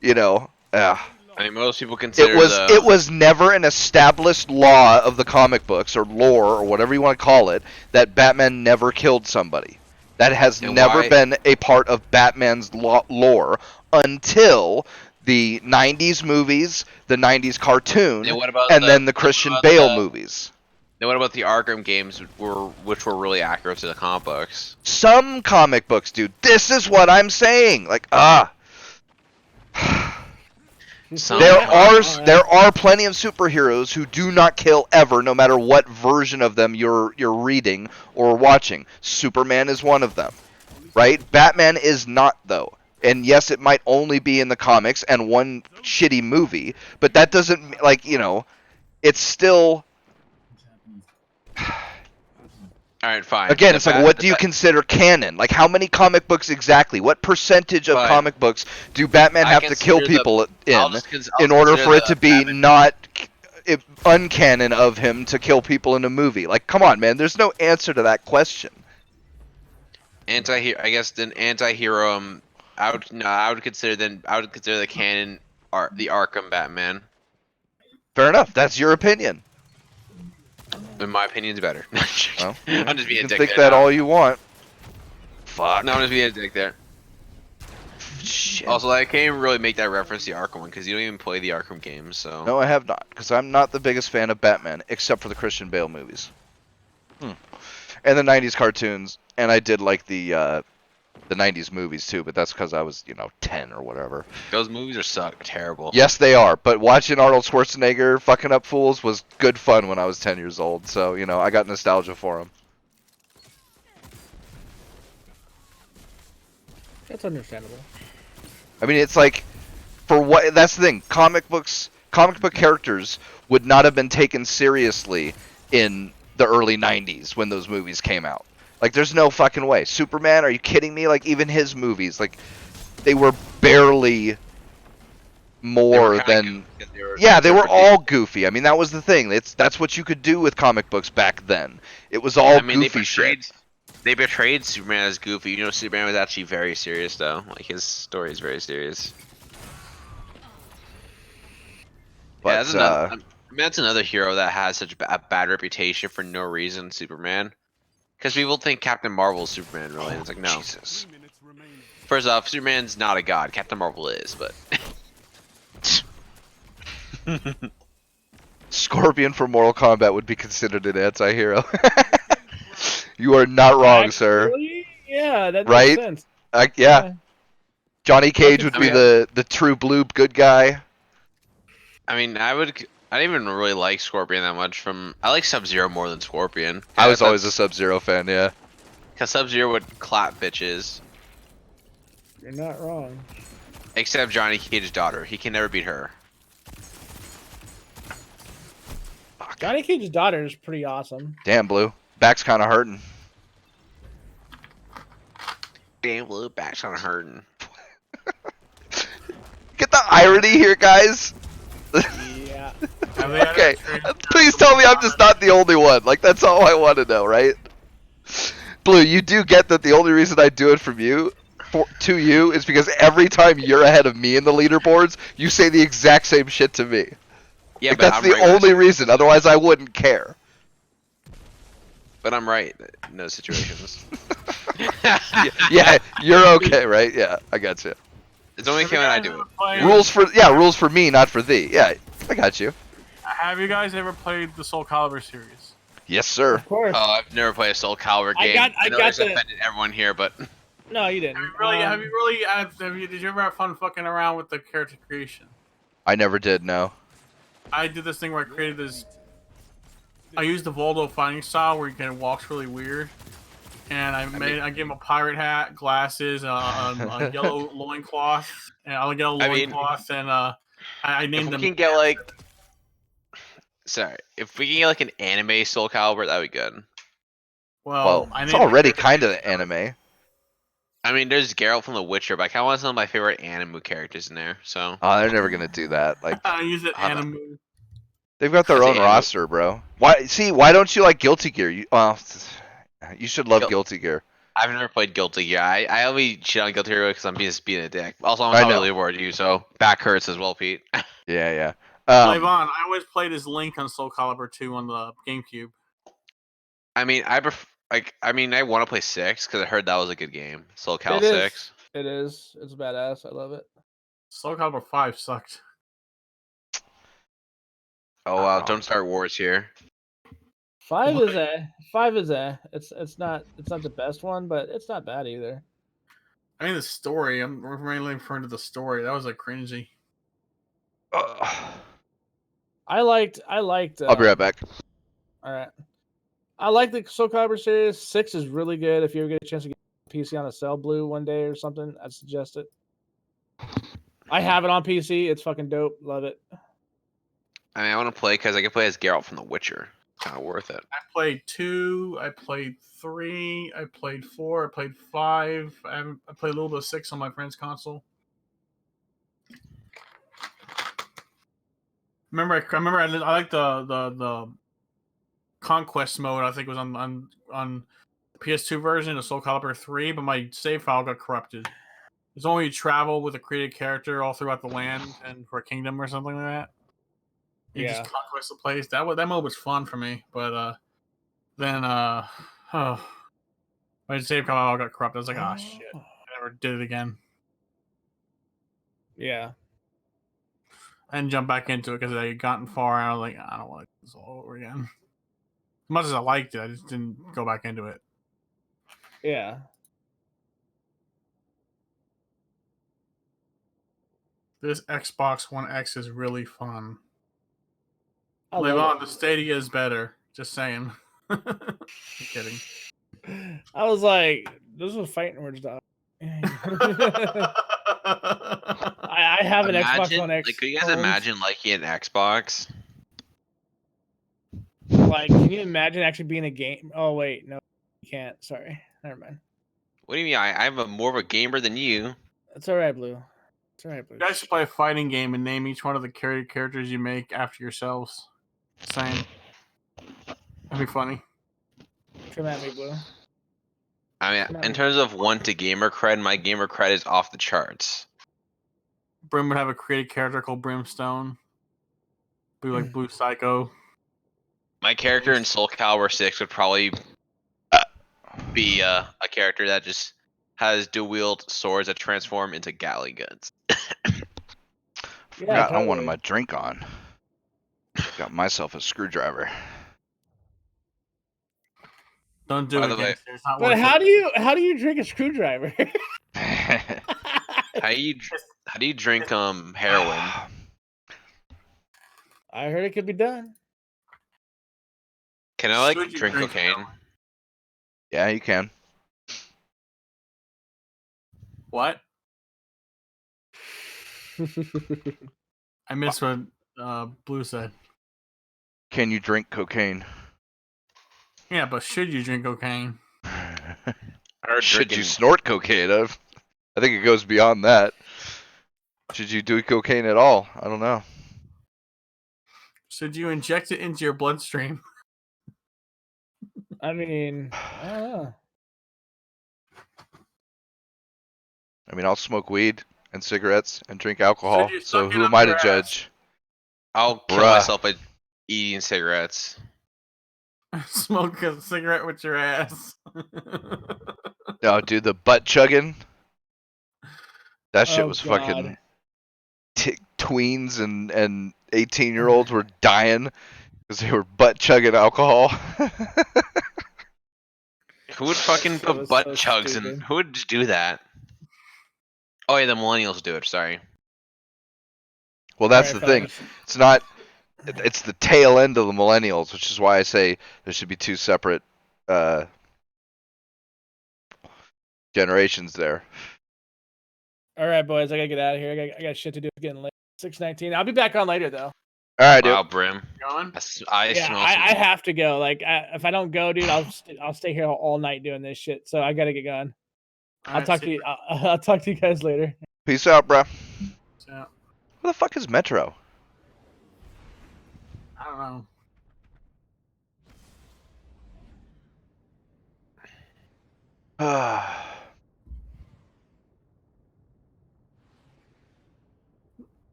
Speaker 1: you know,
Speaker 2: I mean, most people consider
Speaker 1: it was never an established law of the comic books or lore or whatever you want to call it that Batman never killed somebody. That has
Speaker 2: And
Speaker 1: never
Speaker 2: why-
Speaker 1: been a part of Batman's lore until the 90s movies, the 90s cartoon,
Speaker 2: And what about
Speaker 1: and
Speaker 2: the-
Speaker 1: then the
Speaker 2: what
Speaker 1: Christian
Speaker 2: about
Speaker 1: Bale
Speaker 2: the-
Speaker 1: movies.
Speaker 2: Then what about the Arkham games, which were really accurate to the comic books?
Speaker 1: Some comic books, dude. This is what I'm saying. Like,
Speaker 2: Some
Speaker 1: There
Speaker 2: comic-
Speaker 1: are plenty of superheroes who do not kill ever, no matter what version of them you're reading or watching. Superman is one of them, right? Batman is not, though. And yes, it might only be in the comics and one shitty movie, but that doesn't it's still.
Speaker 2: All right, fine.
Speaker 1: Again,
Speaker 2: The
Speaker 1: it's like,
Speaker 2: Bat-
Speaker 1: what
Speaker 2: the
Speaker 1: do you
Speaker 2: Bat-
Speaker 1: consider canon? Like, how many comic books exactly? What percentage of
Speaker 2: Fine.
Speaker 1: comic books do Batman
Speaker 2: I
Speaker 1: have to kill
Speaker 2: consider the-
Speaker 1: people
Speaker 2: I'll
Speaker 1: in
Speaker 2: just I'll
Speaker 1: in order
Speaker 2: consider
Speaker 1: for it
Speaker 2: the
Speaker 1: to be
Speaker 2: Batman-
Speaker 1: not uncanon of him to kill people in a movie? Like, come on, man. There's no answer to that question.
Speaker 2: anti-hero. I guess then anti-hero. I would consider the canon the Arkham Batman.
Speaker 1: Fair enough. That's your opinion.
Speaker 2: In my opinion's better.
Speaker 1: Well,
Speaker 2: I'm just
Speaker 1: you
Speaker 2: being a
Speaker 1: can
Speaker 2: dick
Speaker 1: think
Speaker 2: there
Speaker 1: that
Speaker 2: now.
Speaker 1: all you want. Fuck.
Speaker 2: No, I'm just being a dick there.
Speaker 1: Shit.
Speaker 2: Also, I can't even really make that reference to the Arkham one because you don't even play the Arkham games. So
Speaker 1: No, I have not, because I'm not the biggest fan of Batman, except for the Christian Bale movies. And the 90s cartoons, and I did like the 90s movies too, but that's because I was, 10 or whatever.
Speaker 2: those movies are terrible.
Speaker 1: Yes, they are, but watching Arnold Schwarzenegger fucking up fools was good fun when I was 10 years old, so, I got nostalgia for him.
Speaker 4: That's understandable.
Speaker 1: I mean, it's like, that's the thing, comic book characters would not have been taken seriously in the early 90s when those movies came out. Like, there's no fucking way. Superman, are you kidding me? Like, even his movies, like, they were barely more than... Yeah, they were all goofy. I mean, that was the thing. That's what you could do with comic books back then. It was all goofy shit.
Speaker 2: They betrayed Superman as goofy. Superman was actually very serious, though. Like, his story is very serious.
Speaker 1: But,
Speaker 2: That's another hero that has such a bad reputation for no reason, Superman. Because people think Captain Marvel is Superman, really. And it's like, no.
Speaker 1: Jesus.
Speaker 2: First off, Superman's not a god. Captain Marvel is, but...
Speaker 1: Scorpion from Mortal Kombat would be considered an anti-hero. You are not wrong, sir.
Speaker 4: Actually, yeah, that
Speaker 1: Right?
Speaker 4: makes sense.
Speaker 1: Yeah. Johnny Cage would
Speaker 4: I
Speaker 1: be
Speaker 2: mean-
Speaker 1: the true blue good guy.
Speaker 2: I mean, I didn't even really like Scorpion that much. I like Sub-Zero more than Scorpion.
Speaker 1: I was always a Sub-Zero fan, yeah.
Speaker 2: Because Sub-Zero would clap bitches.
Speaker 4: You're not wrong.
Speaker 2: Except Johnny Cage's daughter. He can never beat her.
Speaker 4: Johnny Cage's daughter is pretty awesome.
Speaker 1: Damn, Blue. Back's kind of hurting.
Speaker 2: Damn, blue back's on hurting.
Speaker 1: Get the irony here, guys.
Speaker 4: Yeah.
Speaker 3: Have they had
Speaker 1: Okay,
Speaker 3: a trade-
Speaker 1: please tell me I'm just not the only one. Like, that's all I want to know, right? Blue, you do get that the only reason I do it to you is because every time you're ahead of me in the leaderboards, you say the exact same shit to me.
Speaker 2: Yeah,
Speaker 1: Like,
Speaker 2: but
Speaker 1: that's
Speaker 2: I'm
Speaker 1: the
Speaker 2: right.
Speaker 1: only reason. Otherwise, I wouldn't care.
Speaker 2: But I'm right in those situations.
Speaker 1: Yeah, you're okay, right? Yeah, I got you.
Speaker 2: It's only
Speaker 3: Have you
Speaker 2: okay when I
Speaker 3: guys
Speaker 2: do
Speaker 3: ever
Speaker 2: it.
Speaker 3: played-
Speaker 1: Rules for me, not for thee. Yeah, I got you.
Speaker 3: Have you guys ever played the Soul Calibur series?
Speaker 1: Yes, sir.
Speaker 4: Of course.
Speaker 2: Oh, I've never played a Soul Calibur
Speaker 4: I
Speaker 2: game.
Speaker 4: got- I
Speaker 2: know
Speaker 4: got
Speaker 2: this
Speaker 4: the-
Speaker 2: offended everyone here, but
Speaker 4: No, you didn't.
Speaker 3: Did you ever have fun fucking around with the character creation?
Speaker 1: I never did. No.
Speaker 3: I did this thing where I created this. I used the Voldo fighting style where he kind of walks really weird, and I gave him a pirate hat, glasses, a yellow loincloth, and a yellow
Speaker 2: I mean-
Speaker 3: loincloth, and I
Speaker 2: if
Speaker 3: named
Speaker 2: we
Speaker 3: him.
Speaker 2: can get like, sorry, if we can get like an anime Soul Calibur, that'd be good.
Speaker 1: Well,
Speaker 3: I
Speaker 1: it's
Speaker 3: named the
Speaker 1: already
Speaker 3: character-
Speaker 1: kind of anime.
Speaker 2: I mean, there's Geralt from The Witcher, but I kind of want some of my favorite anime characters in there. So
Speaker 1: Oh, they're never gonna do that. Like,
Speaker 3: I use it
Speaker 2: I don't-
Speaker 3: anime.
Speaker 1: they've got their
Speaker 2: That's
Speaker 1: own
Speaker 2: the
Speaker 1: roster, bro. Why? See, why don't you like Guilty Gear? You should love Guilty Gear.
Speaker 2: I've never played Guilty Gear. I only shit on Guilty Gear because I'm just being a dick. Also, I'm
Speaker 1: I
Speaker 2: on
Speaker 1: know.
Speaker 2: the leaderboard you, so back hurts as well, Pete.
Speaker 1: Yeah, yeah.
Speaker 3: Levon, I always played as Link on Soul Calibur 2 on the GameCube.
Speaker 2: I mean, I want to play 6 because I heard that was a good game. Soul Cal
Speaker 4: It is.
Speaker 2: 6.
Speaker 4: It is. It's badass. I love it.
Speaker 3: Soul Calibur 5 sucked.
Speaker 2: Oh wow! Don't start wars here.
Speaker 4: Five is it's not the best one, but it's not bad either.
Speaker 3: I mean, the story. I'm mainly referring to the story. That was like cringy.
Speaker 4: I liked.
Speaker 1: I'll be right back.
Speaker 4: All right. I like the Soul Calibur series. 6 is really good. If you ever get a chance to get a PC on a Cell Blue one day or something, I'd suggest it. I have it on PC. It's fucking dope. Love it.
Speaker 2: I mean, I want to play because I can play as Geralt from The Witcher. Kind of worth it.
Speaker 3: I played 2. I played 3. I played 4. I played 5. I played a little bit of 6 on my friend's console. I like the Conquest mode. I think it was on PS2 version of Soul Calibur 3, but my save file got corrupted. It's only you travel with a created character all throughout the land and for a kingdom or something like that. You
Speaker 4: Yeah.
Speaker 3: just conquest the place. That mode was fun for me, but then my save file got corrupted. I was like, oh shit, I never did it again.
Speaker 4: Yeah.
Speaker 3: I didn't jump back into it because I had gotten far and I was like, I don't want to do this all over again. As much as I liked it, I just didn't go back into it.
Speaker 4: Yeah.
Speaker 3: This Xbox One X is really fun.
Speaker 4: I
Speaker 3: Live
Speaker 4: love
Speaker 3: on, the Stadia is better. Just saying. I'm kidding.
Speaker 4: it. I was like, those are fighting words, dog. I have an Xbox One X.
Speaker 2: Like, could you guys
Speaker 4: phones.
Speaker 2: imagine liking an Xbox?
Speaker 4: Like, can you imagine actually being a game? Oh wait, no, you can't. Sorry, never mind.
Speaker 2: What do you mean? I'm more of a gamer than you.
Speaker 4: It's all right, Blue. It's all right, Blue.
Speaker 3: You guys should play a fighting game and name each one of the characters you make after yourselves. Same. That'd be funny.
Speaker 4: Come at me, Blue.
Speaker 2: I mean,
Speaker 4: No.
Speaker 2: in terms of one to gamer cred, my gamer cred is off the charts.
Speaker 3: Brim would have a created character called Brimstone. Be like Blue Psycho.
Speaker 2: My character in Soul Calibur 6 would probably be a character that just has dual wield swords that transform into Gatling guns.
Speaker 1: Forgot I wanted
Speaker 4: totally.
Speaker 1: my drink on. Got myself a screwdriver.
Speaker 3: Don't do
Speaker 2: By
Speaker 3: it,
Speaker 2: the way-
Speaker 3: gangster. It's not
Speaker 4: But
Speaker 3: worth
Speaker 4: how
Speaker 3: it.
Speaker 4: do you drink a screwdriver?
Speaker 2: How do you drink heroin?
Speaker 4: I heard it could be done.
Speaker 2: Can I like
Speaker 3: Should you
Speaker 2: drink
Speaker 3: drink
Speaker 2: cocaine?
Speaker 3: heroin?
Speaker 1: Yeah, you can.
Speaker 3: What? I missed what Blue said.
Speaker 1: Can you drink cocaine?
Speaker 3: Yeah, but should you drink cocaine?
Speaker 2: I heard
Speaker 1: Should
Speaker 2: drinking,
Speaker 1: you snort cocaine? I think it goes beyond that. Should you do cocaine at all? I don't know.
Speaker 3: Should you inject it into your bloodstream?
Speaker 4: I mean, I don't know.
Speaker 1: I mean, I'll smoke weed and cigarettes and drink alcohol.
Speaker 3: you
Speaker 1: So
Speaker 3: suck it
Speaker 1: who
Speaker 3: up
Speaker 1: am I to
Speaker 3: your ass?
Speaker 1: judge?
Speaker 2: I'll kill
Speaker 1: Bruh.
Speaker 2: myself by eating cigarettes.
Speaker 3: Smoke a cigarette with your ass.
Speaker 1: No, dude, the butt chugging. That shit
Speaker 4: Oh,
Speaker 1: was
Speaker 4: God.
Speaker 1: fucking. Tweens and 18-year-olds were dying because they were butt chugging alcohol.
Speaker 2: Who would fucking
Speaker 4: That
Speaker 2: put
Speaker 4: was
Speaker 2: butt
Speaker 4: so
Speaker 2: chugs in?
Speaker 4: stupid.
Speaker 2: Who would just do that? Oh yeah, the millennials do it. Sorry.
Speaker 1: Well, that's
Speaker 4: Alright,
Speaker 1: the thing.
Speaker 4: fellas.
Speaker 1: It's not. It's the tail end of the millennials, which is why I say there should be two separate generations there.
Speaker 4: All right, boys, I gotta get out of here. I got shit to do. It's getting late. 6:19. I'll be back on later though.
Speaker 1: All right, dude.
Speaker 2: Wow, Brim.
Speaker 3: Going?
Speaker 2: I
Speaker 4: Yeah,
Speaker 2: smell
Speaker 4: I
Speaker 2: some.
Speaker 4: have to go. Like, if I don't go, dude, I'll stay here all night doing this shit. So I gotta get going. I'll talk to you. I'll talk to you guys later.
Speaker 1: Peace out, bro.
Speaker 3: Yeah,
Speaker 1: Where the fuck is Metro?
Speaker 3: I don't know.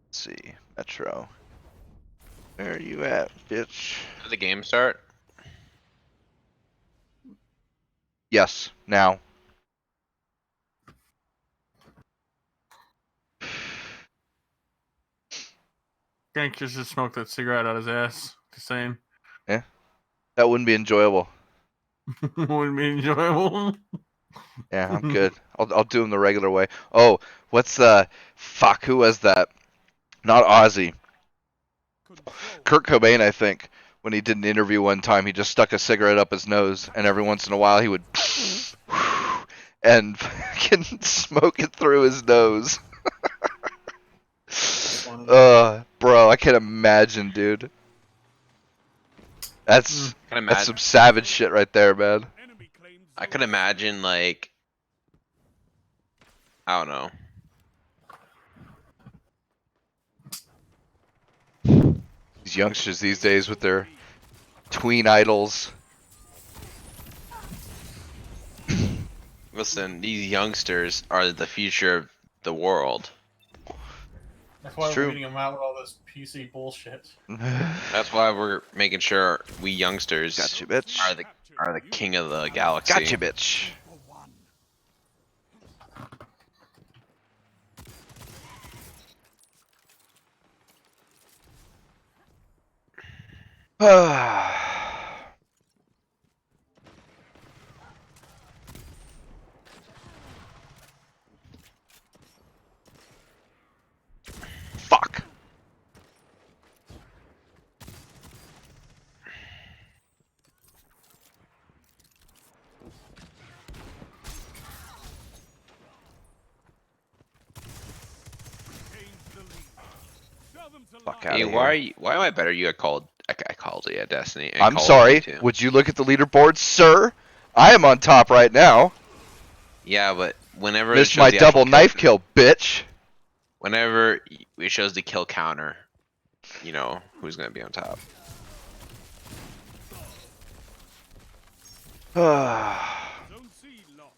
Speaker 1: Let's see, Metro. Where are you at, bitch?
Speaker 2: Did the game start?
Speaker 1: Yes, now.
Speaker 3: Gangster should smoke that cigarette out his ass. Just saying.
Speaker 1: That wouldn't be enjoyable.
Speaker 3: Wouldn't be enjoyable.
Speaker 1: Yeah, I'm good. I'll do them the regular way. Oh, what's fuck? Who was that? Not Ozzy. Kurt Cobain, I think. When he did an interview one time, he just stuck a cigarette up his nose, and every once in a while he would and fucking smoke it through his nose. Bro, I can't imagine, dude. That's
Speaker 2: Can
Speaker 1: that's
Speaker 2: imagine.
Speaker 1: some savage shit right there, man.
Speaker 2: I could imagine like. I don't know.
Speaker 1: These youngsters these days with their tween idols.
Speaker 2: Listen, these youngsters are the future of the world.
Speaker 3: That's why
Speaker 1: It's
Speaker 3: we're
Speaker 1: true.
Speaker 3: beating him out with all this PC bullshit.
Speaker 2: That's why we're making sure we youngsters
Speaker 1: Gotcha, bitch.
Speaker 2: are the king of the galaxy.
Speaker 1: Gotcha, bitch. Fuck. Fuck out
Speaker 2: Hey,
Speaker 1: of
Speaker 2: why
Speaker 1: here.
Speaker 2: why am I better? You got called. I called it, yeah, Destiny. and
Speaker 1: I'm
Speaker 2: Call of
Speaker 1: sorry.
Speaker 2: Duty too.
Speaker 1: Would you look at the leaderboard, sir? I am on top right now.
Speaker 2: Yeah, but whenever it
Speaker 1: Missed
Speaker 2: shows
Speaker 1: my
Speaker 2: the actual
Speaker 1: double knife kill, bitch.
Speaker 2: Whenever it shows the kill counter, you know who's gonna be on top.
Speaker 6: Zone C lost.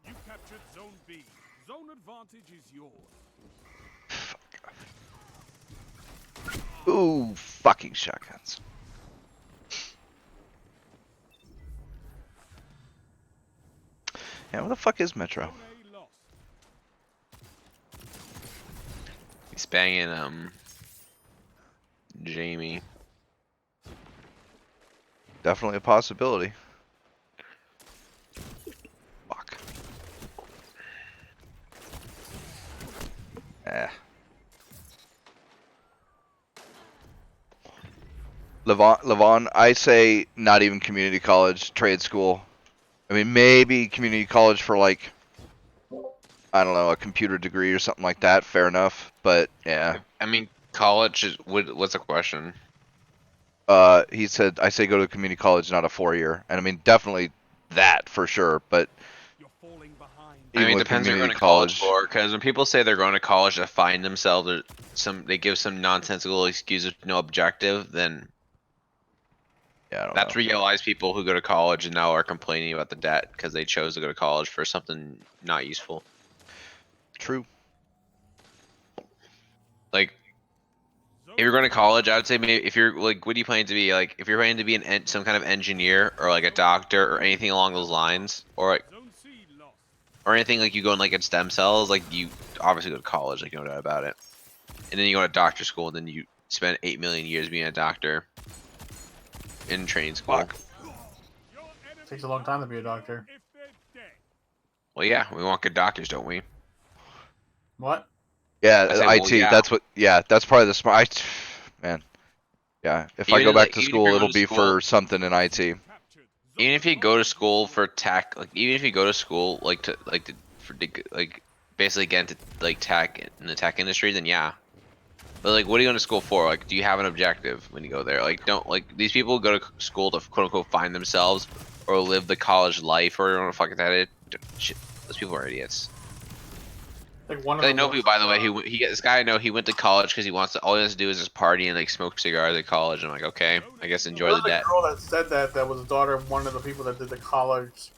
Speaker 6: You captured Zone B. Zone advantage is yours.
Speaker 1: Ooh, fucking shotguns. Yeah, where the fuck is Metro?
Speaker 6: Zone A lost.
Speaker 2: He's banging Jamie.
Speaker 1: Definitely a possibility. Fuck. Levon, I say not even community college, trade school. I mean, maybe community college for like, I don't know, a computer degree or something like that. Fair enough, but yeah.
Speaker 2: I mean, college is what's the question?
Speaker 1: He said, I say go to community college, not a 4-year. And I mean, definitely that for sure, but
Speaker 6: You're falling behind.
Speaker 2: I mean, it
Speaker 1: with
Speaker 2: depends what you're going
Speaker 1: community
Speaker 2: to college for. Because when people say they're going to college to find themselves, or they give some nonsensical excuse with no objective, then
Speaker 1: yeah, I don't
Speaker 2: that's
Speaker 1: know.
Speaker 2: where you realize people who go to college and now are complaining about the debt because they chose to go to college for something not useful.
Speaker 1: True.
Speaker 2: Like, if you're going to college, I would say maybe if you're like, what do you plan to be? Like, if you're planning to be some kind of engineer or like a doctor or anything along those lines, or like,
Speaker 6: Zone C lost.
Speaker 2: or anything like you go in like in stem cells, like you obviously go to college, like no doubt about it. And then you go to doctor school, and then you spend 8 million years being a doctor in training school.
Speaker 1: Fuck.
Speaker 6: Your enemy
Speaker 3: Takes a long time to be a doctor.
Speaker 6: if they're dead.
Speaker 2: Well, yeah, we want good doctors, don't we?
Speaker 3: What?
Speaker 1: Yeah,
Speaker 2: I say,
Speaker 1: IT.
Speaker 2: well, yeah.
Speaker 1: That's what. Yeah, that's probably the smart. Man. Yeah, if I
Speaker 2: Even
Speaker 1: go back
Speaker 2: like-
Speaker 1: to
Speaker 2: even if
Speaker 1: school,
Speaker 2: you're
Speaker 1: it'll
Speaker 2: going to
Speaker 1: be
Speaker 2: school-
Speaker 1: for something in IT.
Speaker 6: Captured.
Speaker 2: Even if you go to school for tech, like even if you go to school like basically get into like tech in the tech industry, then yeah. But like, what are you going to school for? Like, do you have an objective when you go there? Like, don't like these people go to school to quote unquote find themselves or live the college life or whatever the fuck that is. Shit, those people are idiots.
Speaker 3: Like one of
Speaker 2: I
Speaker 3: them
Speaker 2: know
Speaker 3: was,
Speaker 2: people, by the way, this guy I know he went to college because he wants to. All he wants to do is just party and like smoke cigars at college. I'm like, okay, I guess enjoy
Speaker 3: there
Speaker 2: the
Speaker 3: was a
Speaker 2: debt.
Speaker 3: girl that said that was the daughter of one of the people that did the college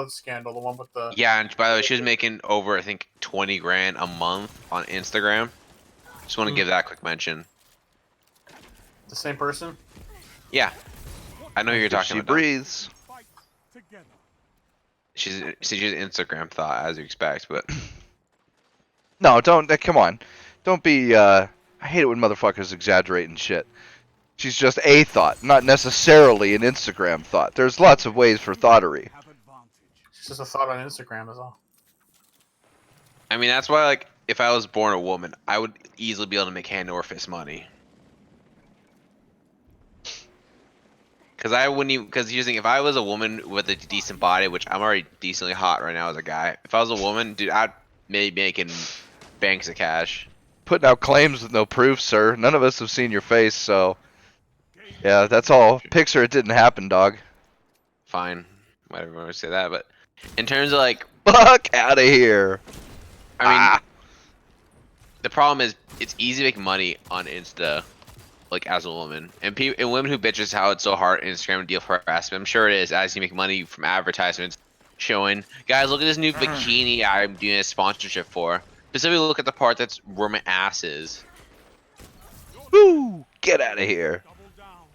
Speaker 3: scandal, the one with the
Speaker 2: Yeah, and by the way, she was making over I think 20 grand a month on Instagram. Just want to give that a quick mention.
Speaker 3: the same person.
Speaker 2: Yeah, I know who you're
Speaker 1: If
Speaker 2: talking
Speaker 1: she
Speaker 2: about. Dom.
Speaker 1: breathes.
Speaker 6: Fight together.
Speaker 2: She's an Instagram thought, as you expect, but
Speaker 1: No, don't. Come on. Don't be. I hate it when motherfuckers exaggerate and shit. She's just a thought, not necessarily an Instagram thought. There's lots of ways for thoughterry.
Speaker 6: Have advantage.
Speaker 3: It's just a thought on Instagram, is all.
Speaker 2: I mean that's why like if I was born a woman, I would easily be able to make hand over fist money. Cause I wouldn't even. Cause using if I was a woman with a decent body, which I'm already decently hot right now as a guy. If I was a woman, dude, I'd maybe be making banks of cash.
Speaker 1: Putting out claims with no proof, sir. None of us have seen your face, so. Yeah, that's all. Picture it didn't happen, dog.
Speaker 2: Fine, whatever you want to say that, but in terms of like,
Speaker 1: Fuck out of here.
Speaker 2: I mean,
Speaker 1: Ah.
Speaker 2: the problem is it's easy to make money on Insta, like as a woman, and and women who bitches how it's so hard on Instagram to deal with harassment. I'm sure it is, as you make money from advertisements showing, guys, look at this new bikini I'm doing a sponsorship for. Specifically, look at the part that's where my ass is.
Speaker 1: Woo! Get out of here.
Speaker 6: Double down.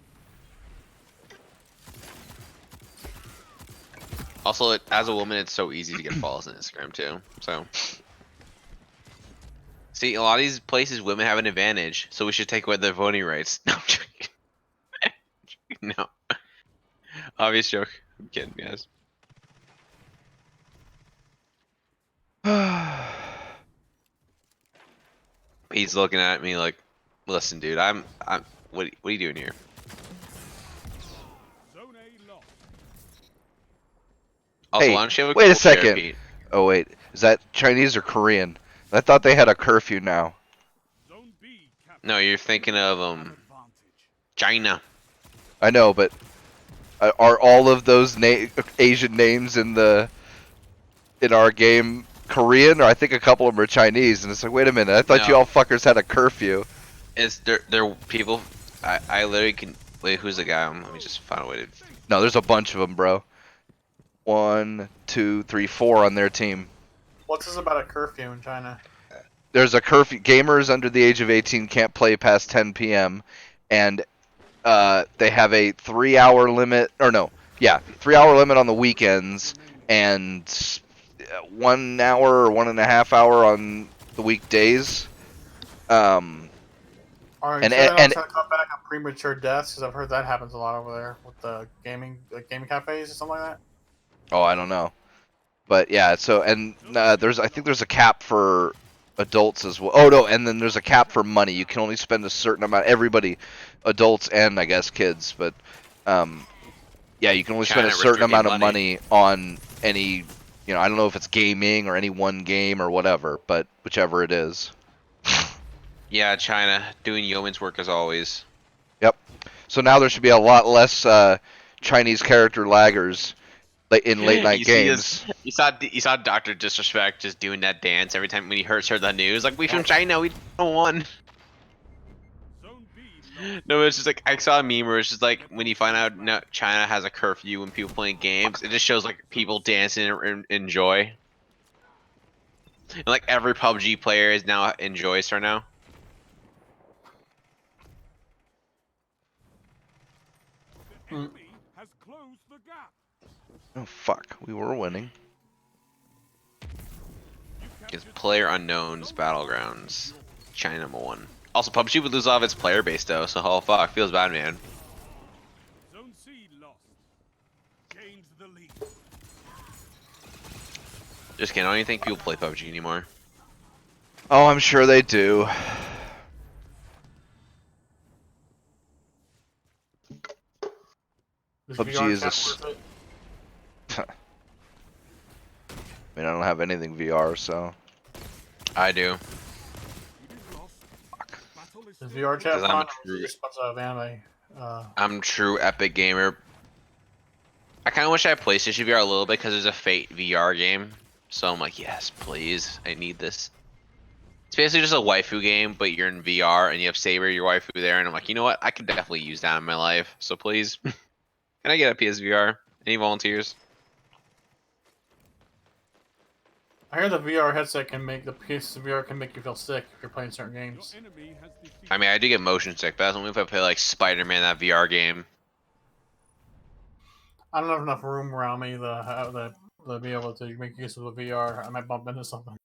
Speaker 2: Also, as a woman, it's so easy to get followers on Instagram too. So, see, a lot of these places, women have an advantage, so we should take away their voting rights. No, I'm joking. No, obvious joke. I'm kidding, guys. He's looking at me like, listen, dude, what are you doing here?
Speaker 6: Zone A lost.
Speaker 2: Also,
Speaker 1: Hey,
Speaker 2: why don't you have a
Speaker 1: wait a
Speaker 2: cool chair,
Speaker 1: second.
Speaker 2: Pete?
Speaker 1: Oh wait, is that Chinese or Korean? I thought they had a curfew now.
Speaker 6: Zone B captured.
Speaker 2: No, you're thinking of
Speaker 6: Advantage.
Speaker 2: China.
Speaker 1: I know, but are all of those Asian names in our game Korean? Or I think a couple of them are Chinese, and it's like, wait a minute, I thought
Speaker 2: No.
Speaker 1: you all fuckers had a curfew.
Speaker 2: It's they're people. I literally can. Wait, who's the guy? Let me just find a way to.
Speaker 1: No, there's a bunch of them, bro. 1, 2, 3, 4 on their team.
Speaker 3: What's this about a curfew in China?
Speaker 1: There's a curfew. Gamers under the age of 18 can't play past 10 p.m. and they have a 3-hour limit, or no, yeah, 3-hour limit on the weekends, and 1 hour or 1.5 hour on the weekdays. Um,
Speaker 3: Are you
Speaker 1: And-
Speaker 3: sure they're not
Speaker 1: and-
Speaker 3: trying to cut back on premature deaths? Because I've heard that happens a lot over there with the gaming cafes or something like that.
Speaker 1: oh, I don't know, but yeah. So and I think there's a cap for adults as well. Oh no, and then there's a cap for money. You can only spend a certain amount. Everybody, adults and I guess kids, but yeah, you can only spend a
Speaker 2: China
Speaker 1: certain amount of
Speaker 2: restricting
Speaker 1: money on any. I don't know if it's gaming or any one game or whatever, but whichever it is.
Speaker 2: Yeah, China doing yeoman's work as always.
Speaker 1: Yep. So now there should be a lot less Chinese character laggers in late night
Speaker 2: You see
Speaker 1: games.
Speaker 2: You saw Doctor Disrespect just doing that dance every time when he heard the news. Like, we from China, we don't want.
Speaker 6: Zone B lost.
Speaker 2: No, it's just like I saw a meme where it's just like when you find out no, China has a curfew when people playing games, it just shows like people dancing and enjoy. And like every PUBG player is now enjoys her now.
Speaker 6: The enemy has closed the gap.
Speaker 1: Oh fuck, we were winning.
Speaker 6: You
Speaker 2: It's
Speaker 6: captured
Speaker 2: Player Unknown's Battlegrounds. China #1. Also, PUBG would lose all of its player base though, so oh fuck, feels bad, man.
Speaker 6: Zone C lost. Gains the lead.
Speaker 2: Just kidding, I don't even think people play PUBG anymore.
Speaker 1: Oh, I'm sure they do.
Speaker 3: Is
Speaker 1: PUBG
Speaker 3: VR
Speaker 1: is a
Speaker 3: chat
Speaker 1: s-
Speaker 3: worth it?
Speaker 1: I mean, I don't have anything VR, so.
Speaker 2: I do.
Speaker 6: It is lost. Battle is
Speaker 3: Is
Speaker 6: still
Speaker 3: VR chat
Speaker 2: 'Cause I'm a
Speaker 3: fun? Or is
Speaker 2: true-
Speaker 3: it just a bunch of anime?
Speaker 2: I'm true epic gamer. I kind of wish I had PlayStation VR a little bit because there's a Fate VR game. So I'm like, yes, please, I need this. It's basically just a waifu game, but you're in VR and you have Saber, your waifu there, and I'm like, you know what? I could definitely use that in my life. So please, can I get a PSVR? Any volunteers?
Speaker 3: I hear the VR headset can make the PSVR can make you feel sick if you're playing certain
Speaker 6: your
Speaker 3: games.
Speaker 6: enemy has defeated.
Speaker 2: I mean, I do get motion sick, but that's only if I play like Spider-Man, that VR game.
Speaker 3: I don't have enough room around me to be able to make use of the VR. I might bump into something.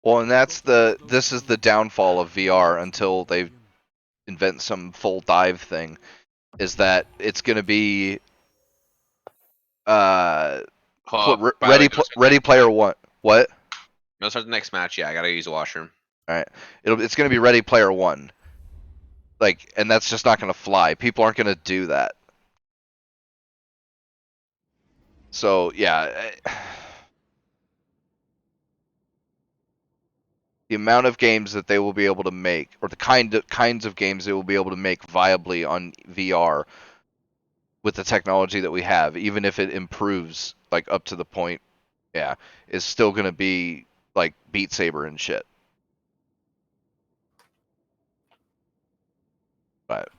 Speaker 1: Well, and this is the downfall of VR until they invent some full dive thing, is that it's gonna be
Speaker 2: Oh, by the way,
Speaker 1: Ready
Speaker 2: go start the
Speaker 1: Ready
Speaker 2: next
Speaker 1: Player
Speaker 2: match.
Speaker 1: One. What?
Speaker 2: Go start the next match. Yeah, I gotta use the washroom.
Speaker 1: All right, it's gonna be Ready Player One. Like, and that's just not gonna fly. People aren't gonna do that. So yeah, the amount of games that they will be able to make, or the kinds of games they will be able to make viably on VR with the technology that we have, even if it improves like up to the point, yeah, is still gonna be like Beat Saber and shit. But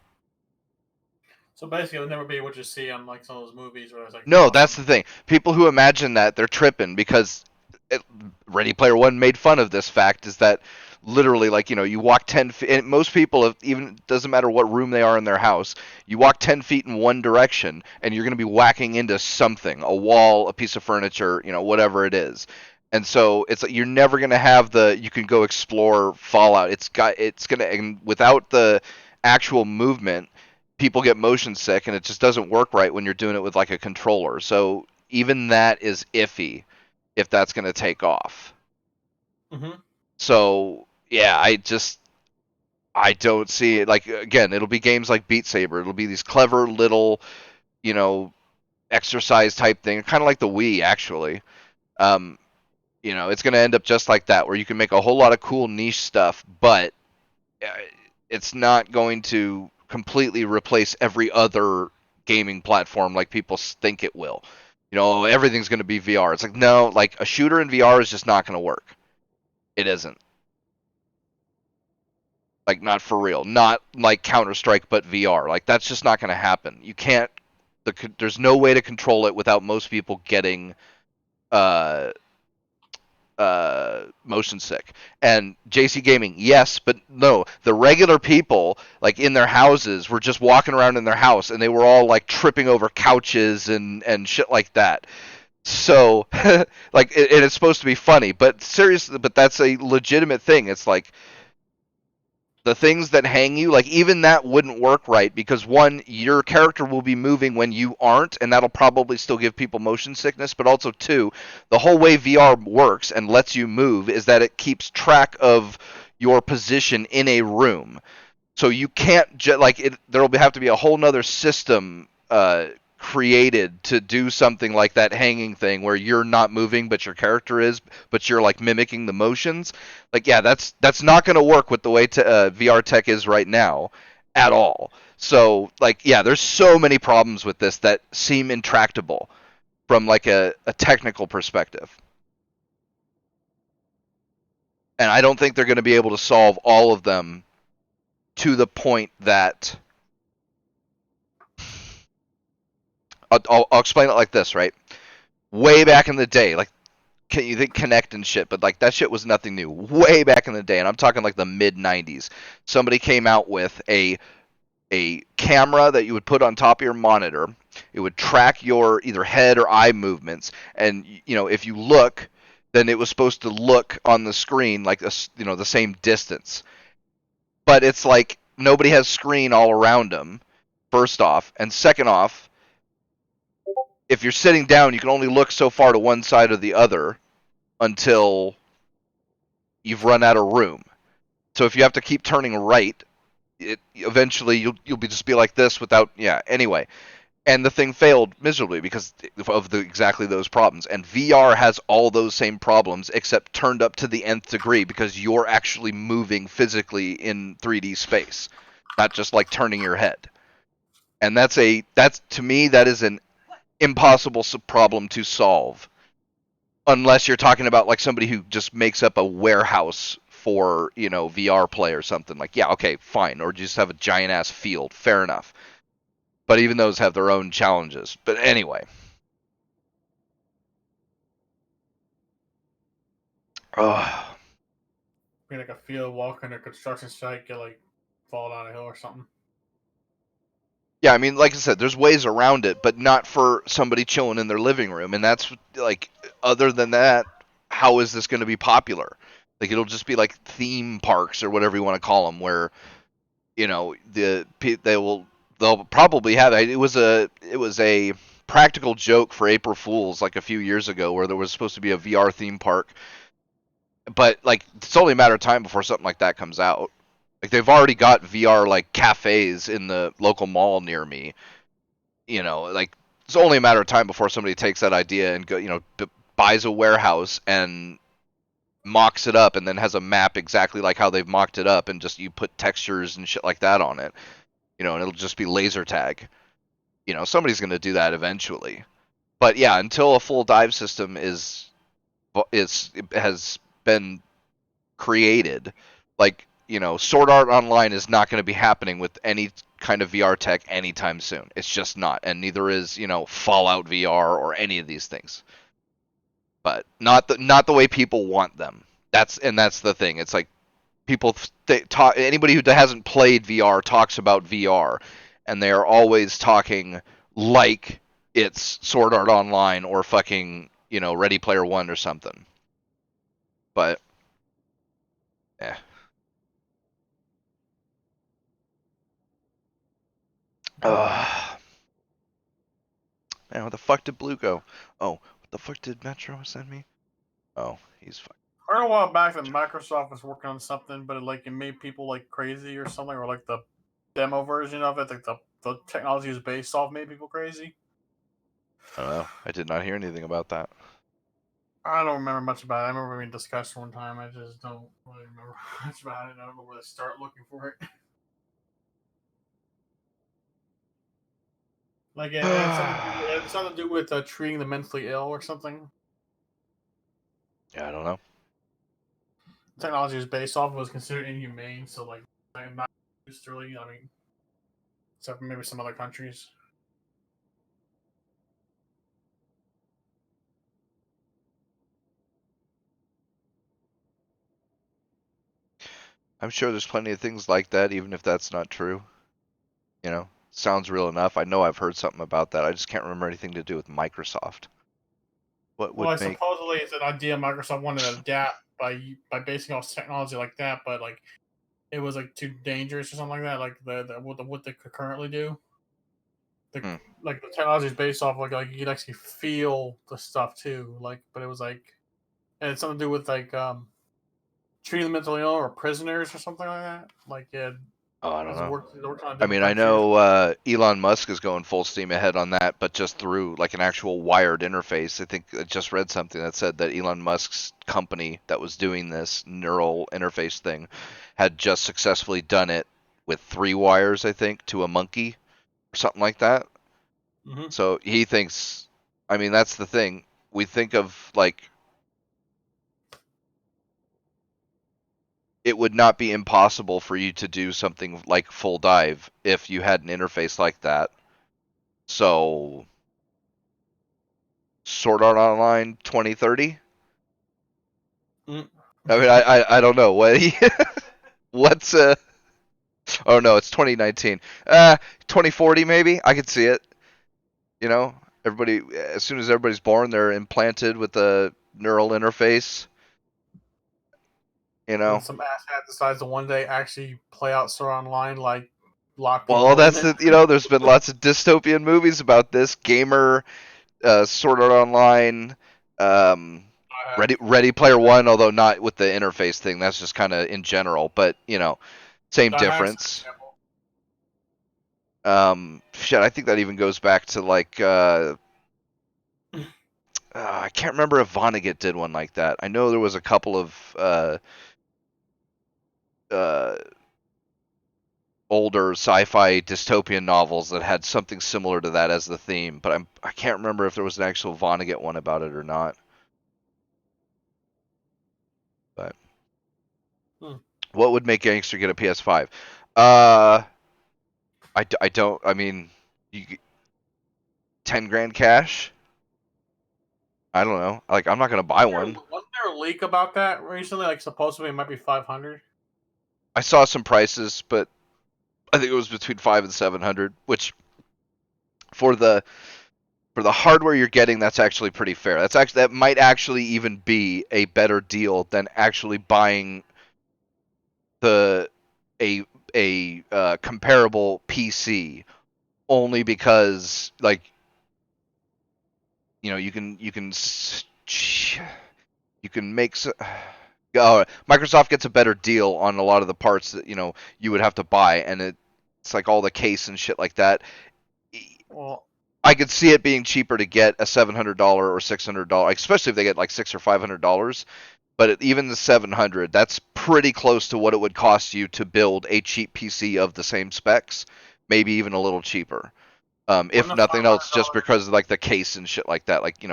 Speaker 3: So basically, it'll never be what you see on like some of those movies where it's like.
Speaker 1: no, that's the thing. People who imagine that, they're tripping, because Ready Player One made fun of this fact, is that literally, like, you walk 10 feet, and most people, even doesn't matter what room they are in their house, you walk 10 feet in one direction and you're going to be whacking into something, a wall, a piece of furniture, whatever it is. And so it's like, you're never going to have you can go explore Fallout. It's going to, and without the actual movement, people get motion sick, and it just doesn't work right when you're doing it with like a controller. So even that is iffy if that's going to take off.
Speaker 3: Mm-hmm.
Speaker 1: So yeah, I don't see it. Like, again, it'll be games like Beat Saber. It'll be these clever little, exercise type thing, kind of like the Wii actually. It's going to end up just like that, where you can make a whole lot of cool niche stuff, but it's not going to completely replace every other gaming platform like people think it will. Everything's going to be VR. It's like, no, like a shooter in VR is just not going to work. It isn't. Like, not for real. Not like Counter-Strike, but VR. Like, that's just not going to happen. You can't. There's no way to control it without most people getting motion sick. And JC Gaming, yes, but no. The regular people, like in their houses, were just walking around in their house, and they were all like tripping over couches and shit like that. So, like, it's supposed to be funny, but seriously, but that's a legitimate thing. It's like, the things that hang you, like even that wouldn't work right because one, your character will be moving when you aren't, and that'll probably still give people motion sickness. But also two, the whole way VR works and lets you move is that it keeps track of your position in a room. So you can't like it. There'll have to be a whole nother system created to do something like that hanging thing where you're not moving but your character is, but you're like mimicking the motions. Like yeah, that's not going to work with the way VR tech is right now at all. So like yeah, there's so many problems with this that seem intractable from like a technical perspective. And I don't think they're going to be able to solve all of them to the point that I'll explain it like this, right? Way back in the day, like you think Kinect and shit, but like that shit was nothing new. Way back in the day, and I'm talking like the mid '90s, somebody came out with a camera that you would put on top of your monitor. It would track your either head or eye movements, and you know if you look, then it was supposed to look on the screen like the same distance. But it's like nobody has screen all around them. First off, and second off, if you're sitting down, you can only look so far to one side or the other until you've run out of room. So if you have to keep turning right, eventually you'll just be like this without anyway. And the thing failed miserably because of exactly those problems. And VR has all those same problems except turned up to the nth degree because you're actually moving physically in 3D space, not just like turning your head. And that's to me that is an impossible problem to solve unless you're talking about like somebody who just makes up a warehouse for VR play or something. Like yeah, okay, fine, or just have a giant ass field, fair enough. But even those have their own challenges. But anyway,
Speaker 3: Be like a field walk in a construction site, get like fall down a hill or something.
Speaker 1: yeah, I mean, like I said, there's ways around it, but not for somebody chilling in their living room. And that's like, other than that, how is this going to be popular? Like, it'll just be like theme parks or whatever you want to call them, where they'll probably have it. It was a practical joke for April Fools like a few years ago, where there was supposed to be a VR theme park, but like it's only a matter of time before something like that comes out. Like they've already got VR like cafes in the local mall near me. Like it's only a matter of time before somebody takes that idea and buys a warehouse and mocks it up and then has a map exactly like how they've mocked it up, and just you put textures and shit like that on it. And it'll just be laser tag. Somebody's going to do that eventually. But yeah, until a full dive system has been created, like Sword Art Online is not going to be happening with any kind of VR tech anytime soon. It's just not, and neither is Fallout VR or any of these things. But not the way people want them. That's the thing. It's like people anybody who hasn't played VR talks about VR, and they are always talking like it's Sword Art Online or fucking Ready Player One or something. But yeah. Man, what the fuck did Blue go? Oh, what the fuck did Metro send me? Oh, he's fucking.
Speaker 3: I heard a while back that Microsoft was working on something, but it made people like crazy or something, or like the demo version of it, like the technology is based off made people crazy.
Speaker 1: I don't know. I did not hear anything about that.
Speaker 3: I don't remember much about it. I remember being discussed one time. I just don't really remember much about it. I don't know where to start looking for it. Like it had something to do with treating the mentally ill or something.
Speaker 1: Yeah, I don't know.
Speaker 3: Technology is based off was considered inhumane, so like not used to really. I mean, except for maybe some other countries.
Speaker 1: I'm sure there's plenty of things like that, even if that's not true. Sounds real enough. I know I've heard something about that. I just can't remember anything to do with Microsoft. What would make?
Speaker 3: Supposedly it's an idea Microsoft wanted to adapt by basing off technology like that, but like it was like too dangerous or something like that. Like what they could currently do.
Speaker 1: Hmm.
Speaker 3: Like the technology is based off like you could actually feel the stuff too. Like, but it was like it had something to do with like treating the mentally ill or prisoners or something like that. Like it
Speaker 1: Oh, I don't know.
Speaker 3: worked on
Speaker 1: I
Speaker 3: different
Speaker 1: mean, I
Speaker 3: frontiers.
Speaker 1: know Elon Musk is going full steam ahead on that, but just through like an actual wired interface. I think I just read something that said that Elon Musk's company that was doing this neural interface thing had just successfully done it with 3 wires, I think, to a monkey or something like that.
Speaker 3: Mm-hmm.
Speaker 1: So he thinks, I mean, that's the thing. We think of like it would not be impossible for you to do something like full dive if you had an interface like that. So, Sword Art Online 2030?
Speaker 3: Mm.
Speaker 1: I mean, I don't know what what's oh no, it's 2019. 2040 maybe. I could see it. You know, everybody as soon as everybody's born, they're implanted with a neural interface. You
Speaker 3: And
Speaker 1: know.
Speaker 3: some asshat decides to one day actually play out Sword Online, like lock
Speaker 1: Well,
Speaker 3: people in
Speaker 1: that's
Speaker 3: it.
Speaker 1: the. There's been lots of dystopian movies about this. Gamer, Sword Art Online, um, Ready Player One, although not with the interface thing. That's just kind of in general, but same
Speaker 3: I have some
Speaker 1: difference.
Speaker 3: example.
Speaker 1: Shit, I think that even goes back to like I can't remember if Vonnegut did one like that. I know there was a couple of uh, older sci-fi dystopian novels that had something similar to that as the theme, but I can't remember if there was an actual Vonnegut one about it or not. But what would make Gangster get a PS5? I don't. I mean, 10 grand cash. I don't know. Like, I'm not gonna buy one.
Speaker 3: Wasn't there a leak about that recently? Like supposedly it might be 500.
Speaker 1: I saw some prices, but I think it was between 5 and 700, which for the hardware you're getting, that's actually pretty fair. That might actually even be a better deal than actually buying the a comparable PC, only because like you can make Microsoft gets a better deal on a lot of the parts that you would have to buy, and it's like all the case and shit like that.
Speaker 3: Well,
Speaker 1: I could see it being cheaper to get a $700 or $600, especially if they get like $600 or $500. But even the 700, that's pretty close to what it would cost you to build a cheap PC of the same specs, maybe even a little cheaper. If
Speaker 3: wouldn't a
Speaker 1: nothing else, just
Speaker 3: $500
Speaker 1: because of like the case and shit like that. Like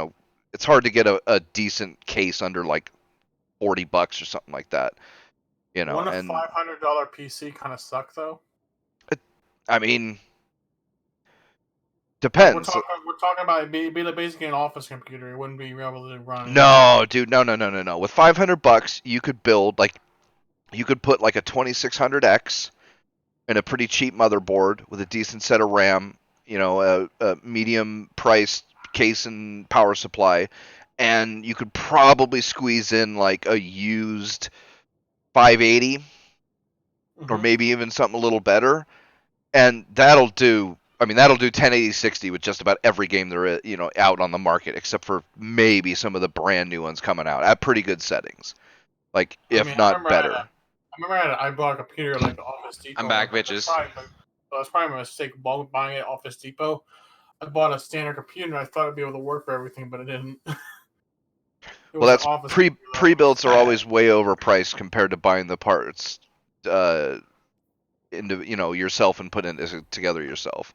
Speaker 1: it's hard to get a decent case under like $40 or something like that.
Speaker 3: wouldn't a
Speaker 1: And
Speaker 3: $500 PC kind of suck though?
Speaker 1: I mean,
Speaker 3: Like we're
Speaker 1: depends.
Speaker 3: talking about it be like basically an office computer. It wouldn't be able to run.
Speaker 1: No, dude, no. With $500, you could build like you could put like a 2600X and a pretty cheap motherboard with a decent set of RAM, a medium priced case and power supply, and you could probably squeeze in like a used 580 or maybe even something a little better, and that'll do. I mean, that'll do 1080 60 with just about every game there is, out on the market, except for maybe some of the brand new ones coming out at pretty good settings, like if not better.
Speaker 3: I bought a computer like Office Depot.
Speaker 2: I'm back, bitches.
Speaker 3: That's probably my mistake buying it at Office Depot. I bought a standard computer and I thought it'd be able to work for everything, but it didn't.
Speaker 1: Well, that's pre-builts are always way overpriced compared to buying the parts into yourself and putting it together yourself.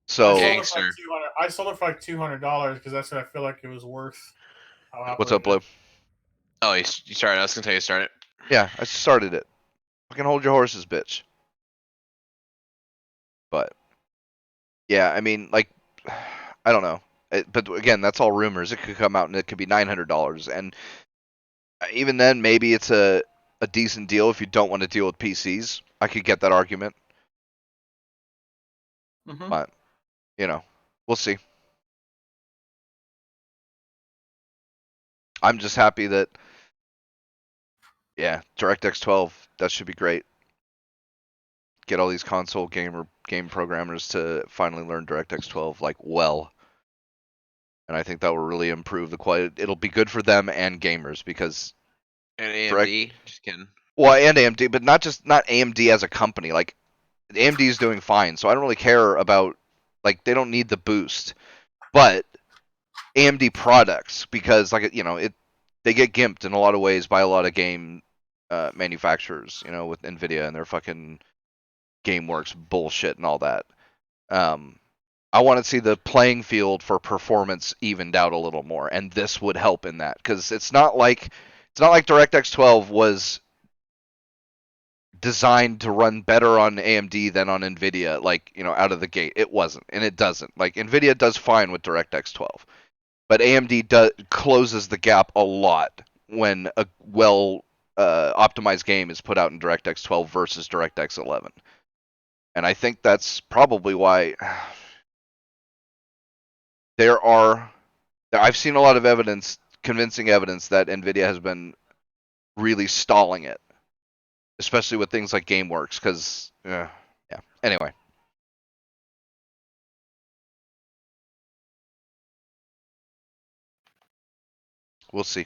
Speaker 1: So
Speaker 3: I sold it for like $200 because that's what I feel like it was worth.
Speaker 1: What's up, Blue?
Speaker 2: Oh, you started. I was gonna tell you to start it.
Speaker 1: Yeah, I started it. Fucking hold your horses, bitch. But yeah, I mean, like, I don't know. But again, that's all rumors. It could come out and it could be $900, and even then, maybe it's a decent deal if you don't want to deal with PCs. I could get that argument, but we'll see. I'm just happy that, yeah, DirectX 12, that should be great. get all these console game programmers to finally learn DirectX 12 like well. And I think that will really improve the quality. It'll be good for them and gamers because
Speaker 2: And AMD, just kidding.
Speaker 1: well, and AMD, but not AMD as a company. Like AMD is doing fine, so I don't really care about like they don't need the boost, but AMD products because like they get gimped in a lot of ways by a lot of game manufacturers, with Nvidia and their fucking GameWorks bullshit and all that. I want to see the playing field for performance evened out a little more, and this would help in that because it's not like DirectX 12 was designed to run better on AMD than on Nvidia, like out of the gate. It wasn't, and it doesn't. Like Nvidia does fine with DirectX 12, but AMD closes the gap a lot when a well optimized game is put out in DirectX 12 versus DirectX 11, and I think that's probably why. I've seen a lot of convincing evidence that Nvidia has been really stalling it, especially with things like GameWorks, because, yeah. Anyway. We'll see.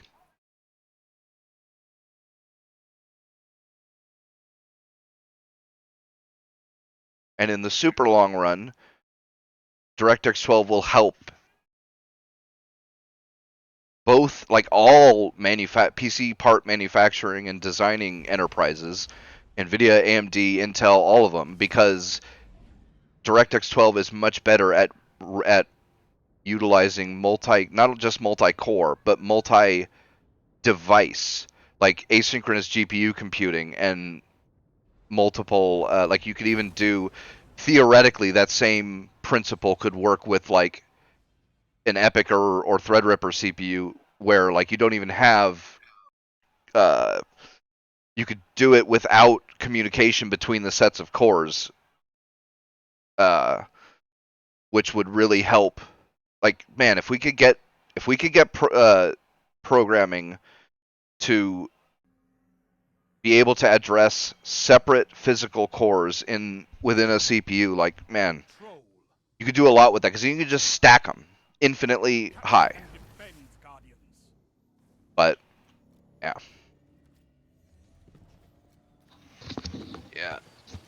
Speaker 1: And in the super long run, DirectX 12 will help both, like all PC part manufacturing and designing enterprises, NVIDIA, AMD, Intel, all of them, because DirectX 12 is much better at utilizing not just multi-core, but multi-device, like asynchronous GPU computing and multiple, like you could even do, theoretically, that same principle could work with like an EPYC or Threadripper CPU, where like you don't even have, you could do it without communication between the sets of cores, which would really help. Like, man, if we could get programming to be able to address separate physical cores within a CPU, like, man, you could do a lot with that because you can just stack them infinitely high. But yeah.
Speaker 2: Yeah.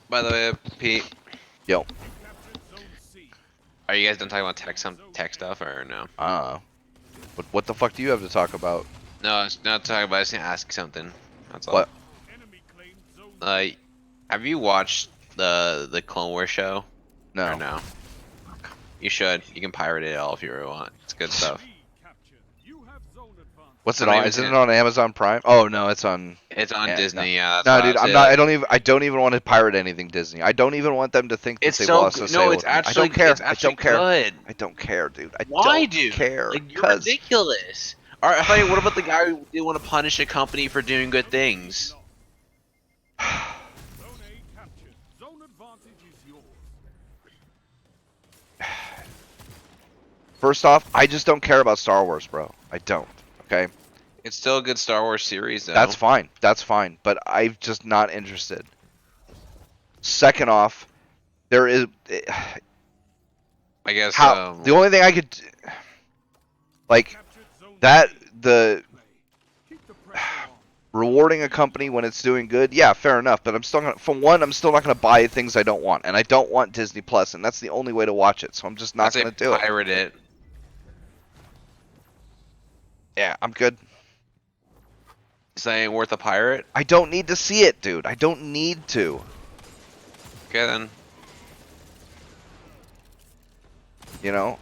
Speaker 2: By the way, Pete.
Speaker 1: Yo.
Speaker 2: Are you guys done talking about tech stuff or no?
Speaker 1: What the fuck do you have to talk about?
Speaker 2: No, it's not talking about. I was gonna ask something. That's all.
Speaker 1: What?
Speaker 2: Have you watched the Clone Wars show?
Speaker 1: No.
Speaker 2: Or no. You should. You can pirate it all if you really want. It's good stuff.
Speaker 1: What's it on? Isn't it on Amazon Prime? Oh no, it's on.
Speaker 2: It's on Disney.
Speaker 1: No.
Speaker 2: Yeah.
Speaker 1: No, dude, I'm not. I don't even want to pirate anything Disney. I don't even want them to think that
Speaker 2: It's
Speaker 1: they've
Speaker 2: so
Speaker 1: lost a sale.
Speaker 2: no. It's actually.
Speaker 1: I don't care.
Speaker 2: It's actually
Speaker 1: I don't care.
Speaker 2: good.
Speaker 1: I don't care, dude.
Speaker 2: Why,
Speaker 1: don't
Speaker 2: dude?
Speaker 1: care.
Speaker 2: Like, you're ridiculous. All right. I mean, what about the guy who didn't want to punish a company for doing good things?
Speaker 1: First off, I just don't care about Star Wars, bro. I don't. Okay.
Speaker 2: It's still a good Star Wars series, though.
Speaker 1: That's fine. That's fine. But I'm just not interested. Second off, there is.
Speaker 2: I guess.
Speaker 1: The only thing I could, like, rewarding a company when it's doing good, yeah, fair enough. But I'm still not gonna buy things I don't want, and I don't want Disney Plus, and that's the only way to watch it. So I'm just not gonna do it.
Speaker 2: Pirate it.
Speaker 1: Yeah, I'm good.
Speaker 2: Is that ain't worth a pirate?
Speaker 1: I don't need to see it, dude. I don't need to.
Speaker 2: Okay then.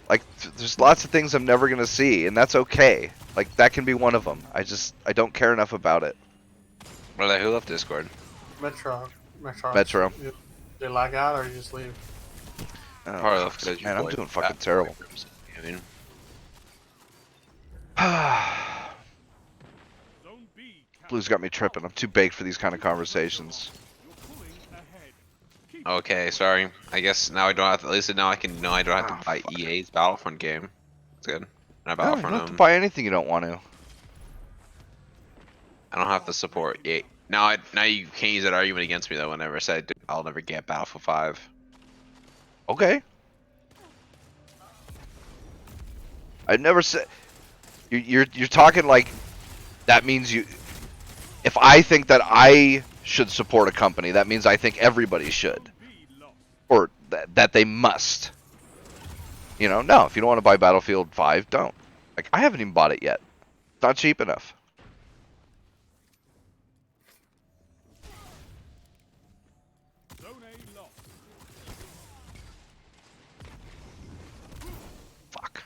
Speaker 1: Like, there's lots of things I'm never gonna see, and that's okay. Like, that can be one of them. I don't care enough about it.
Speaker 2: Brother, who left Discord?
Speaker 3: Metro. They lag out or you just leave?
Speaker 1: Oh,
Speaker 2: Probably left because
Speaker 1: man, I'm doing fucking terrible.
Speaker 2: I mean,
Speaker 1: Blue's got me tripping. I'm too baked for these kind of conversations.
Speaker 2: okay, sorry. I guess now I don't have to. At least now I can know I don't have to buy EA's Battlefront game. It's good. And I
Speaker 1: No, you
Speaker 2: Battlefront
Speaker 1: don't have to buy anything you don't want to.
Speaker 2: I don't have to support EA. Now you can't use that argument against me though. Whenever I said I'll never get Battlefield 5.
Speaker 1: Okay. I never said you're talking like that means you. If I think that I should support a company, that means I think everybody should, or that they must. You know, no. If you don't want to buy Battlefield 5, don't. Like I haven't even bought it yet. It's not cheap enough.
Speaker 6: Zone A lost.
Speaker 1: Fuck.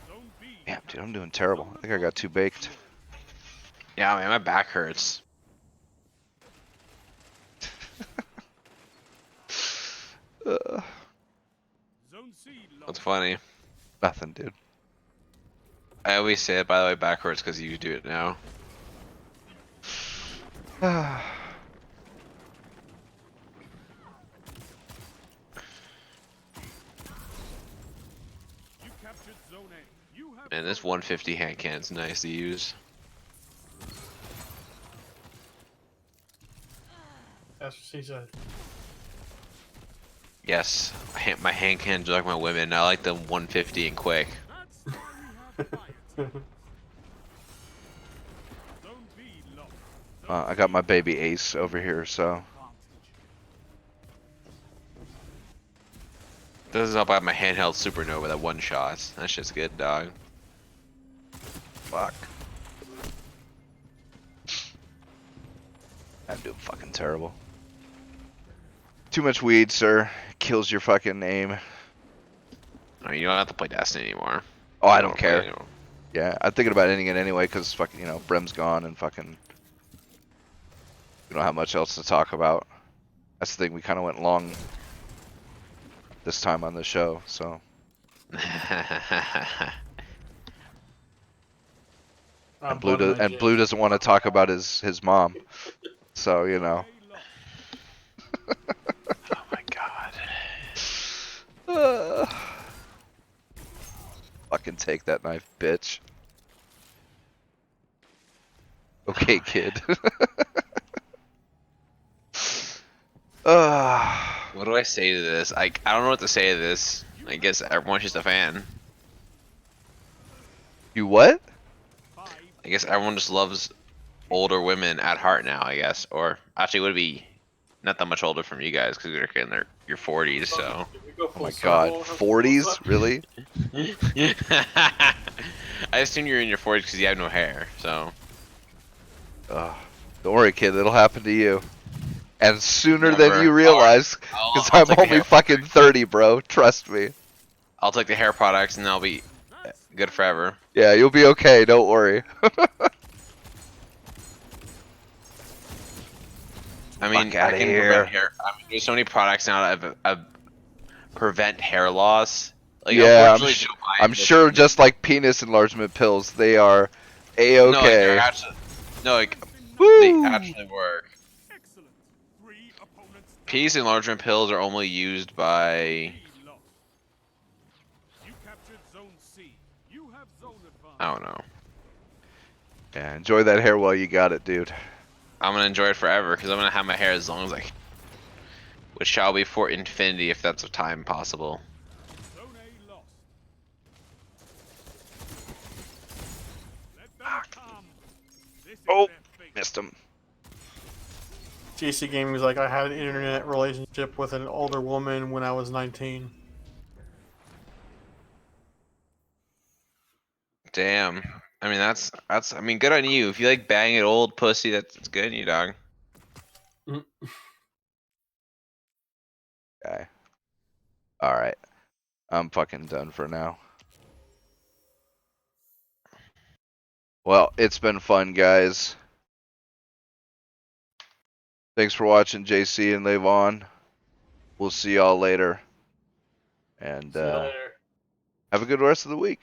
Speaker 6: Zone B.
Speaker 1: Damn, dude, I'm doing terrible. I think I got too baked.
Speaker 2: Yeah, man, my back hurts.
Speaker 1: Uh,
Speaker 6: Zone C
Speaker 2: What's
Speaker 6: lost.
Speaker 2: funny?
Speaker 1: nothing, dude.
Speaker 2: I always say it, by the way, back hurts because you do it now.
Speaker 6: You captured Zone A. You have
Speaker 2: Man, this 150 hand cannon's nice to use.
Speaker 3: That's what she said.
Speaker 2: Yes, my hand cannons are like my women. I like them 150 and quick.
Speaker 6: That's why we have fired. Zone B lost.
Speaker 1: I got my baby Ace over here, so
Speaker 2: This is up by my handheld Supernova that one shot. That shit's good, dog.
Speaker 1: fuck. I'm doing fucking terrible. Too much weed, sir. Kills your fucking aim.
Speaker 2: I mean, you don't have to play Destiny anymore.
Speaker 1: Oh, I
Speaker 2: You
Speaker 1: don't
Speaker 2: play it
Speaker 1: care.
Speaker 2: anymore.
Speaker 1: Yeah, I'm thinking about ending it anyway, because fucking, you know, Brem's gone and fucking. We don't have much else to talk about. That's the thing, we kind of went long this time on the show, so. And Blue doesn't want to talk about his mom. So, you know.
Speaker 2: Oh my god.
Speaker 1: Fucking take that knife, bitch. Okay, kid.
Speaker 2: What do I say to this? I don't know what to say to this. I guess everyone's just a fan.
Speaker 1: You what?
Speaker 2: I guess everyone just loves older women at heart now, I guess. Or actually, it would be not that much older from you guys because you're in your 40s, so.
Speaker 1: Oh my god, 40s? Really?
Speaker 2: I assume you're in your 40s because you have no hair, so.
Speaker 1: Don't worry, kid, it'll happen to you. And sooner
Speaker 2: Never.
Speaker 1: than you realize,
Speaker 2: I'll
Speaker 1: because
Speaker 2: take
Speaker 1: I'm
Speaker 2: the
Speaker 1: only
Speaker 2: hair
Speaker 1: fucking 30, bro. Trust me.
Speaker 2: I'll take the hair products and they'll be good forever.
Speaker 1: Yeah, you'll be okay, don't worry.
Speaker 2: I mean,
Speaker 1: Fuck outta
Speaker 2: I can
Speaker 1: here.
Speaker 2: prevent hair. I mean, there's so many products now that prevent hair loss. Like,
Speaker 1: Yeah,
Speaker 2: unfortunately, Joe Biden
Speaker 1: I'm
Speaker 2: doesn't-
Speaker 1: sure just like penis enlargement pills, they are
Speaker 2: No, like, they're
Speaker 1: A-okay.
Speaker 2: actually, no, like,
Speaker 1: Woo!
Speaker 2: they actually work.
Speaker 6: Excellent. 3 opponents.
Speaker 2: Penis enlargement pills are only used by.
Speaker 6: B lost. You captured Zone C. You have zone advantage.
Speaker 2: I don't know.
Speaker 1: Yeah, enjoy that hair while you got it, dude.
Speaker 2: I'm gonna enjoy it forever because I'm gonna have my hair as long as I can. Which shall be for infinity if that's a time possible.
Speaker 6: Zone A lost. Let them come. This is
Speaker 1: Oh,
Speaker 6: their fate.
Speaker 1: missed him.
Speaker 3: GC Gaming was like, I had an internet relationship with an older woman when I was 19.
Speaker 2: Damn. I mean, that's. I mean, good on you. If you like banging old pussy, that's good on you, dog.
Speaker 1: Okay. Alright. I'm fucking done for now. Well, it's been fun, guys. Thanks for watching, JC and Levon. We'll see y'all later. And
Speaker 3: See you later.
Speaker 1: have a good rest of the week.